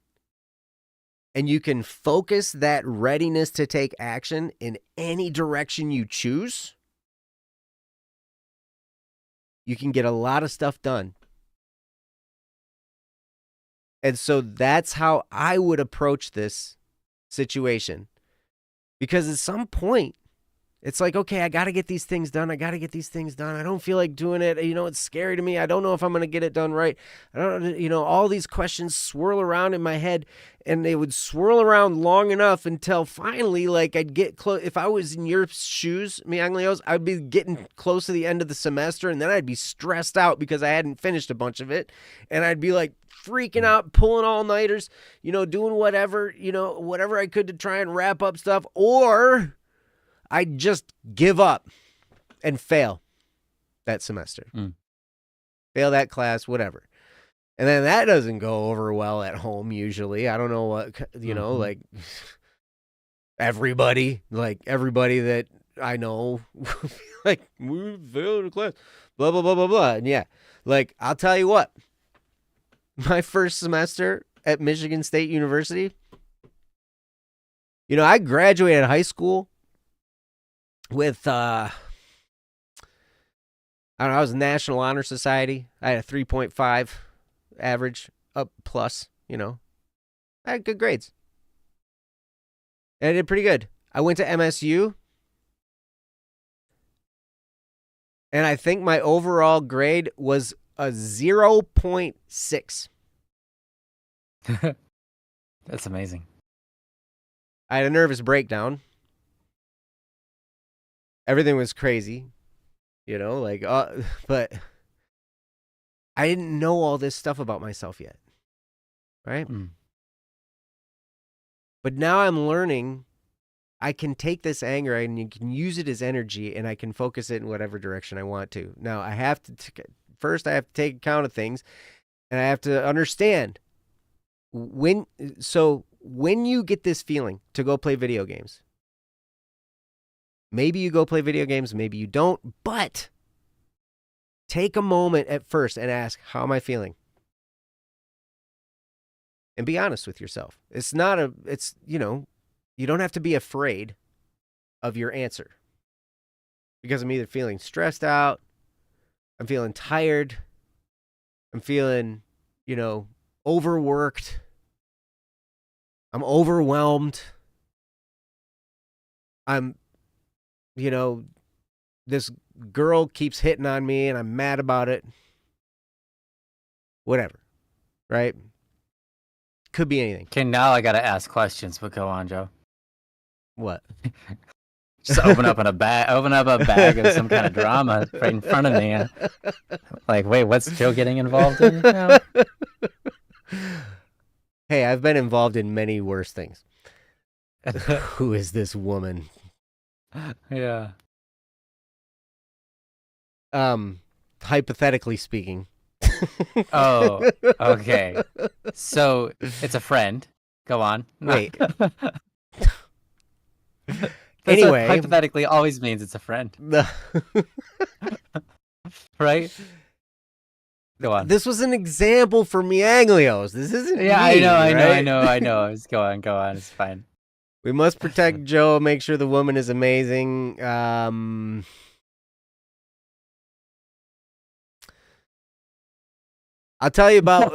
and you can focus that readiness to take action in any direction you choose, you can get a lot of stuff done. And so that's how I would approach this situation. Because at some point, it's like, okay, I got to get these things done. I don't feel like doing it. It's scary to me. I don't know if I'm going to get it done right. I don't, all these questions swirl around in my head, and they would swirl around long enough until finally, like, I'd get close. If I was in your shoes, mi Anglios, I'd be getting close to the end of the semester, and then I'd be stressed out because I hadn't finished a bunch of it. And I'd be like freaking out, pulling all-nighters, doing whatever, whatever I could to try and wrap up stuff, or I'd just give up and fail that semester. Fail that class, whatever. And then that doesn't go over well at home usually. I don't know what, like everybody that I know, like, we failed a class, blah, blah, blah, blah, blah. And yeah, like, I'll tell you what, my first semester at Michigan State University, I graduated high school with I don't know, I was National Honor Society. I had a 3.5 average up plus, I had good grades. And I did pretty good. I went to MSU, and I think my overall grade was a 0.6. That's amazing. I had a nervous breakdown. Everything was crazy, but I didn't know all this stuff about myself yet, right? But now I'm learning I can take this anger and you can use it as energy, and I can focus it in whatever direction I want to. Now, I have to take account of things, and I have to understand when you get this feeling to go play video games, maybe you go play video games, maybe you don't, but take a moment at first and ask, how am I feeling? And be honest with yourself. You don't have to be afraid of your answer, because I'm either feeling stressed out, I'm feeling tired, I'm feeling, overworked, I'm overwhelmed, I'm this girl keeps hitting on me and I'm mad about it. Whatever, right? Could be anything. Okay, now I gotta ask questions, but go on, Joe. What? Just open up a bag of some kind of drama right in front of me. Like, wait, what's Joe getting involved in now? Hey, I've been involved in many worse things. Who is this woman? Yeah. Hypothetically speaking. Oh, okay. So it's a friend. Go on. Wait. That's Anyway, what hypothetically always means it's a friend, right? Go on. This was an example for me, Anglios. This isn't me, I know. right? Just go on. It's fine. We must protect Joe, make sure the woman is amazing. I'll tell you about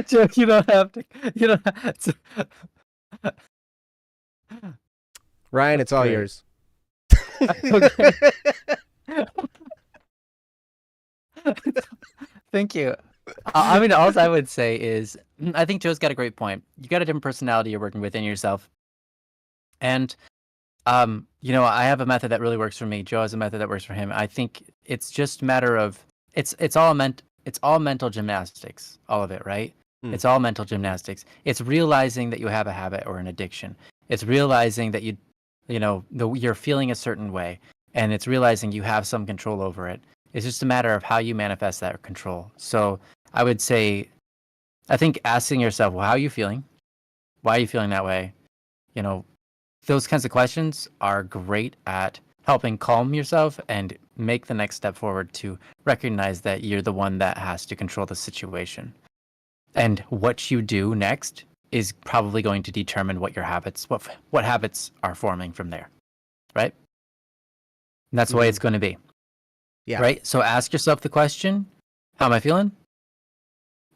Joe, you don't have to. Ryan, it's all great. yours. Okay. Thank you. I mean, all I would say is, I think Joe's got a great point. You got a different personality you're working within yourself, and I have a method that really works for me. Joe has a method that works for him. I think it's just a matter of it's all mental gymnastics, all of it, right? Mm. It's all mental gymnastics. It's realizing that you have a habit or an addiction. It's realizing that you're feeling a certain way, and it's realizing you have some control over it. It's just a matter of how you manifest that control. So I would say, I think asking yourself, well, how are you feeling? Why are you feeling that way? You know, those kinds of questions are great at helping calm yourself and make the next step forward to recognize that you're the one that has to control the situation. And what you do next is probably going to determine what your habits, what habits are forming from there, right? And that's the way it's going to be, Yeah. right? So ask yourself the question, how am I feeling?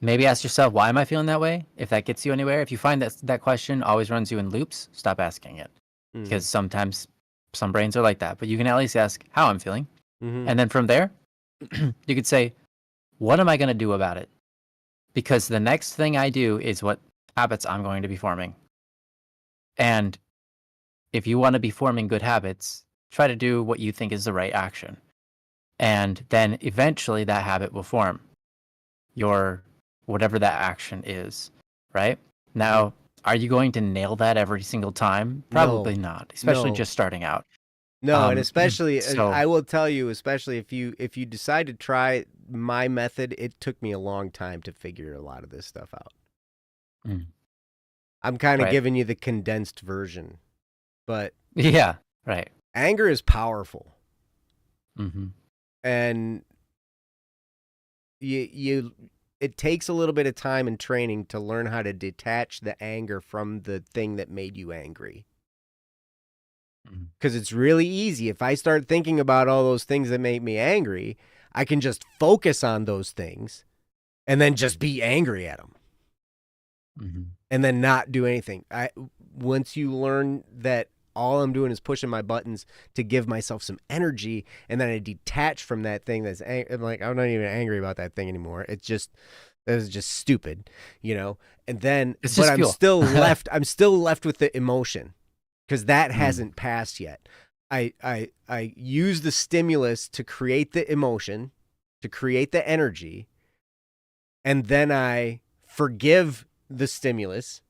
Maybe ask yourself, why am I feeling that way? If that gets you anywhere, if you find that that question always runs you in loops, stop asking it. Because sometimes some brains are like that. But you can at least ask how I'm feeling. And then from there, you could say, what am I going to do about it? Because the next thing I do is what habits I'm going to be forming. And if you want to be forming good habits, try to do what you think is the right action. And then eventually that habit will form your whatever that action is, right? Now, are you going to nail that every single time? Probably not, especially just starting out. No, and especially so I will tell you, especially if you decide to try my method, it took me a long time to figure a lot of this stuff out. I'm kind of giving you the condensed version, but yeah, right. Anger is powerful, and it takes a little bit of time and training to learn how to detach the anger from the thing that made you angry. Because it's really easy. If I start thinking about all those things that make me angry, I can just focus on those things and then just be angry at them. And then not do anything. Once you learn that all I'm doing is pushing my buttons to give myself some energy, and then I detach from that thing I'm like, I'm not even angry about that thing anymore. That was just stupid, And then, but I'm still left. I'm still left with the emotion. Because that hasn't passed yet. I use the stimulus to create the emotion, to create the energy, and then I forgive the stimulus,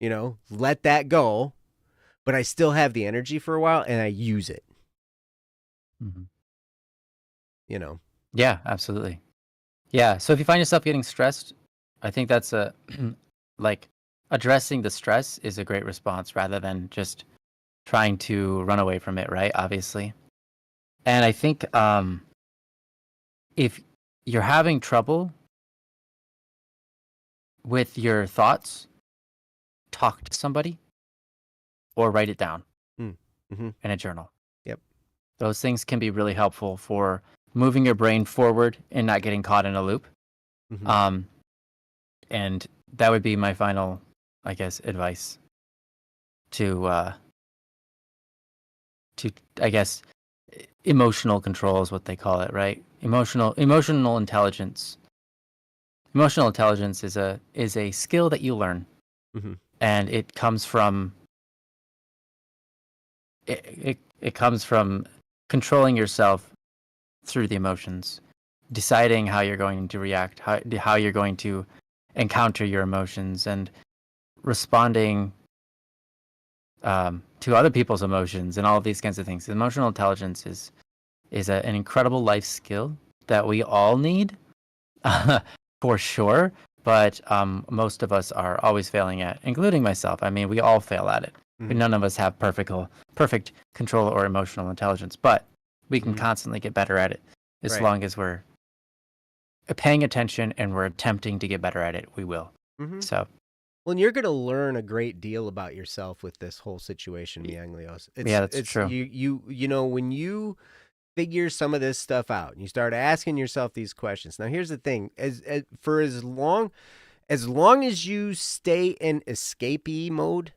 let that go, but I still have the energy for a while and I use it. Yeah, absolutely. Yeah, so if you find yourself getting stressed, I think that's like addressing the stress is a great response rather than just trying to run away from it, right? Obviously. And I think if you're having trouble with your thoughts, talk to somebody or write it down in a journal. Yep. Those things can be really helpful for moving your brain forward and not getting caught in a loop. And that would be my final, I guess, advice to I guess emotional control is what they call it, right? Emotional intelligence. Emotional intelligence is a skill that you learn, and it comes from it comes from controlling yourself through the emotions, deciding how you're going to react, how you're going to encounter your emotions, and responding to other people's emotions and all of these kinds of things. Emotional intelligence is an incredible life skill that we all need, for sure. But most of us are always failing at, including myself. I mean, we all fail at it. None of us have perfect control or emotional intelligence, but we can constantly get better at it as long as we're paying attention and we're attempting to get better at it. We will. So. Well, and you're going to learn a great deal about yourself with this whole situation, Mianglios. That's true. When you figure some of this stuff out and you start asking yourself these questions. Now, here's the thing: as long as you stay in escapee mode,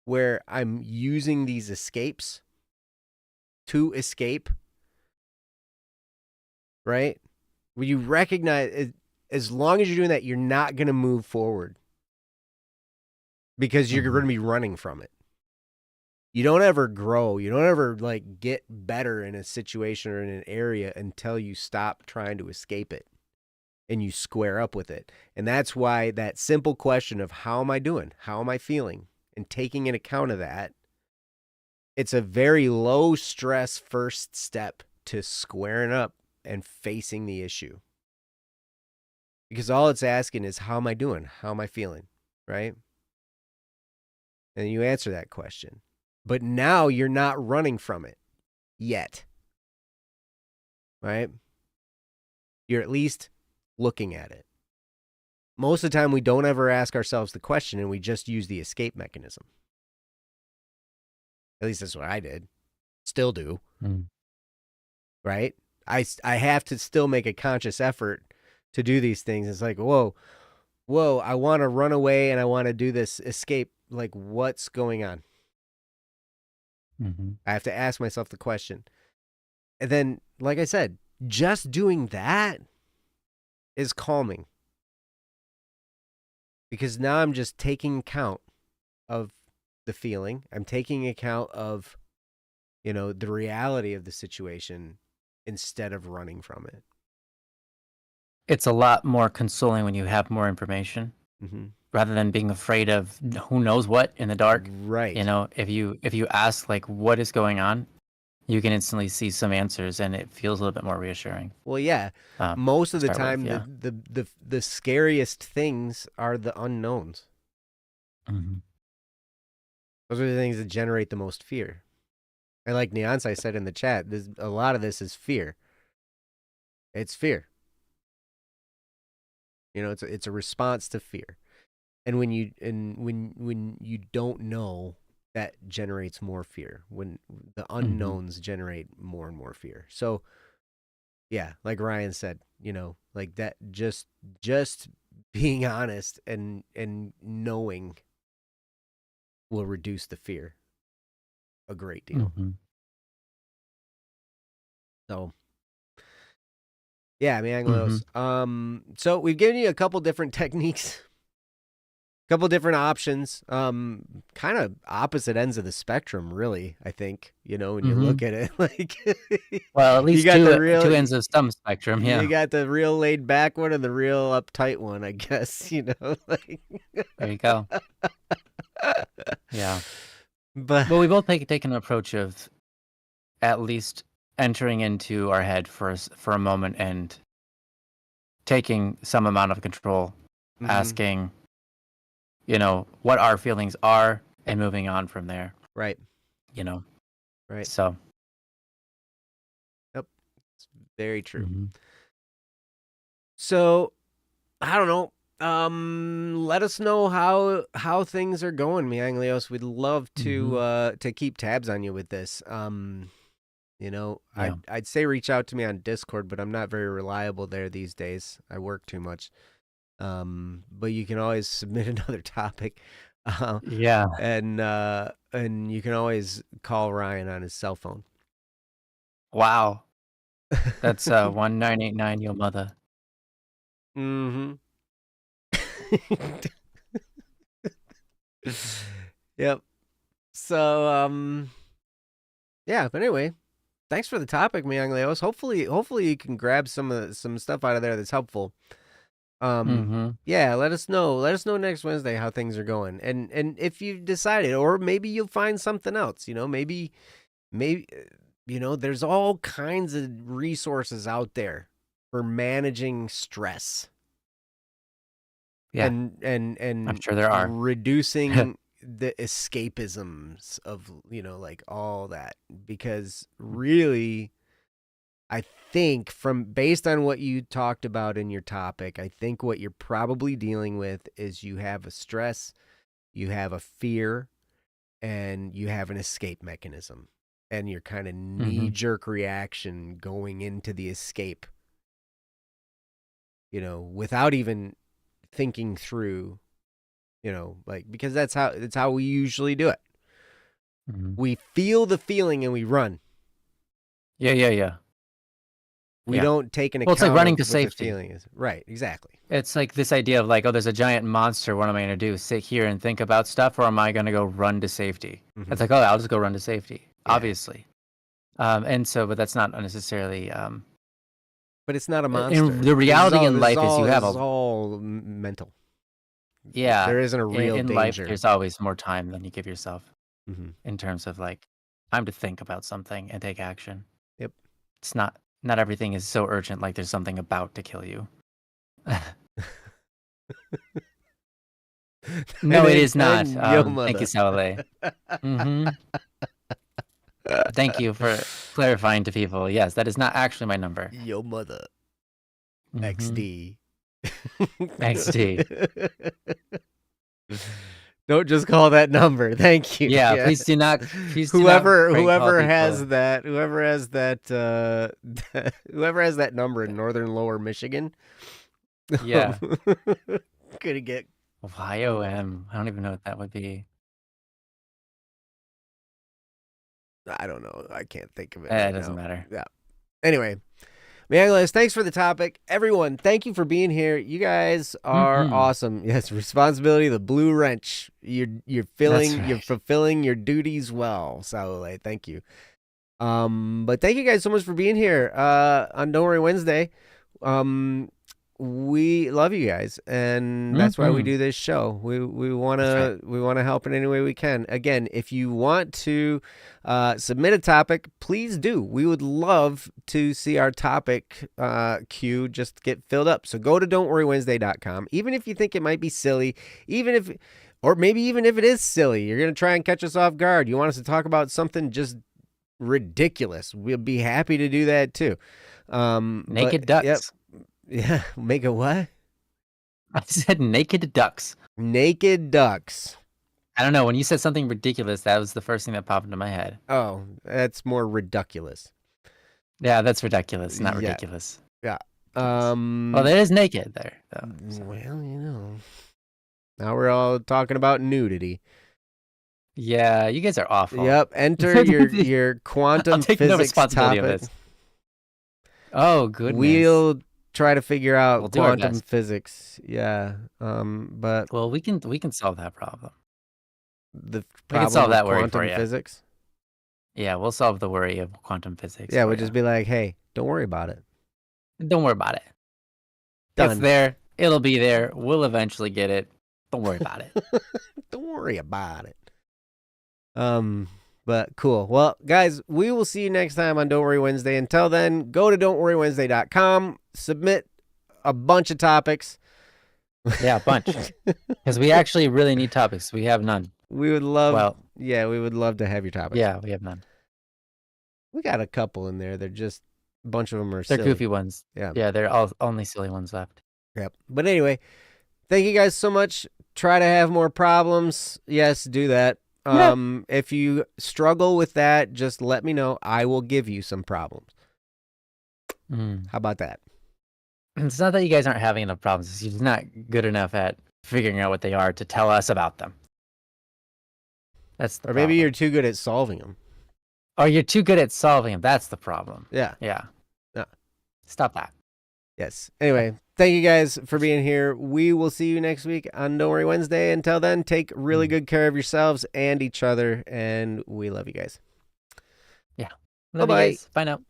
where I'm using these escapes to escape, right? When you recognize, as long as you're doing that, you're not going to move forward. Because you're going to be running from it. You don't ever grow. You don't ever get better in a situation or in an area until you stop trying to escape it. and you square up with it. And that's why that simple question of how am I doing? How am I feeling? And taking an account of that, it's a very low stress first step to squaring up and facing the issue. Because all it's asking is, how am I doing? How am I feeling? Right? And you answer that question. But now you're not running from it yet. Right? You're at least looking at it. Most of the time, we don't ever ask ourselves the question and we just use the escape mechanism. At least that's what I did. Still do. Right? I have to still make a conscious effort to do these things. It's like, whoa, I want to run away and I want to do this escape. Like, what's going on? I have to ask myself the question. And then, like I said, just doing that is calming. Because now I'm just taking account of the feeling. I'm taking account of, the reality of the situation instead of running from it. It's a lot more consoling when you have more information rather than being afraid of who knows what in the dark. Right. If you ask like what is going on, you can instantly see some answers and it feels a little bit more reassuring. Well, yeah. Most of the time, the scariest things are the unknowns. Those are the things that generate the most fear. And like Neonsai said in the chat, a lot of this is fear. It's fear. It's a response to fear. And when you don't know, that generates more fear. When the unknowns generate more and more fear. So yeah, like Ryan said, like that, just being honest and knowing will reduce the fear a great deal. So yeah, Anglos. So we've given you a couple different techniques, a couple different options, kind of opposite ends of the spectrum, really, I think, when you look at it. Like, well, at least two ends of some spectrum, yeah. You got the real laid back one and the real uptight one, I guess, like. There you go. Yeah. But we both take an approach of at least entering into our head for a moment and taking some amount of control, asking, what our feelings are and moving on from there. Right. Right. So. Yep. It's very true. So, I don't know. Let us know how things are going, Mianglios. We'd love to keep tabs on you with this. I'd say reach out to me on Discord, but I'm not very reliable there these days. I work too much. But you can always submit another topic. Yeah. And you can always call Ryan on his cell phone. Wow. That's 1989 your mother. Yep. So yeah, but anyway, thanks for the topic, Mianglios. Hopefully you can grab some stuff out of there that's helpful. Yeah, let us know. Let us know next Wednesday how things are going. And if you've decided, or maybe you'll find something else, maybe there's all kinds of resources out there for managing stress. Yeah. And I'm sure there are. Reducing the escapisms of, like all that, because really, I think based on what you talked about in your topic, I think what you're probably dealing with is you have a stress, you have a fear, and you have an escape mechanism, and your kind of knee-jerk reaction going into the escape, without even thinking through, because that's how we usually do it. We feel the feeling and we run. Yeah. We don't take an account. Well, it's like running to what safety. The feeling is. Right, exactly. It's like this idea of like, there's a giant monster. What am I going to do? Sit here and think about stuff, or am I going to go run to safety? It's like, I'll just go run to safety, obviously. But that's not necessarily But it's not a monster. The reality in life is you have this is all mental. Yeah. There isn't a real in danger. life, there's always more time than you give yourself Mhm. in terms of like time to think about something and take action. Yep. It's not everything is so urgent like there's something about to kill you. No, it is not. Thank you, Salale. Thank you for clarifying to people. Yes, that is not actually my number. Yo mother. Mhm. XD. Don't just call that number. Thank you. Yeah, please do not. Whoever prank call has people. that, whoever has that number in northern lower Michigan. Yeah. Gonna get YOM. I don't even know what that would be. I don't know. I can't think of it. It doesn't matter. Yeah. Anyway, Mangles, thanks for the topic. Everyone, thank you for being here. You guys are awesome. Yes, responsibility, the blue wrench. You're fulfilling your duties well. Salale, thank you. But thank you guys so much for being here on Don't Worry Wednesday. We love you guys, and that's why we do this show. We want to help in any way we can. Again, if you want to submit a topic, please do. We would love to see our topic queue just get filled up. So go to don'tworrywednesday.com. Even if you think it might be silly, or maybe even if it is silly, you're going to try and catch us off guard. You want us to talk about something just ridiculous. We'll be happy to do that too. Naked ducks. Yep. Yeah, make a what? I said naked ducks. Naked ducks. I don't know. When you said something ridiculous, that was the first thing that popped into my head. Oh, that's more ridiculous. Yeah, that's ridiculous, not ridiculous. Yeah. Well, there is naked there, though. So. Well, now we're all talking about nudity. Yeah, you guys are awful. Yep. Enter your quantum I'm taking physics no responsibility topic. of this. Oh, goodness. We'll try to figure out do quantum physics. Yeah. But well, we can solve that problem. The problem we can solve that with worry quantum for you. physics. Yeah, we'll solve the worry of quantum physics. Yeah, we'll just be like, hey, don't worry about it. Don't worry about it. Done. It's there. It'll be there. We'll eventually get it. Don't worry about it. Don't worry about it. But cool. Well, guys, we will see you next time on Don't Worry Wednesday. Until then, go to don'tworrywednesday.com, submit a bunch of topics. Yeah, a bunch. Because we actually really need topics. We have none. We would love we would love to have your topics. Yeah, we have none. We got a couple in there. They're just a bunch of them are They're silly. goofy ones. Yeah. Yeah, they're only silly ones left. Yep. But anyway, thank you guys so much. Try to have more problems. Yes, do that. If you struggle with that, just let me know. I will give you some problems. How about that? It's not that you guys aren't having enough problems. It's you're just not good enough at figuring out what they are to tell us about them. That's the problem. Maybe you're too good at solving them. Or you're too good at solving them. That's the problem. Yeah. Yeah. No. Stop that. Yes. Anyway, thank you guys for being here. We will see you next week on Don't Worry Wednesday. Until then, take really good care of yourselves and each other, and we love you guys. Yeah. Love Bye-bye. you guys. Bye now.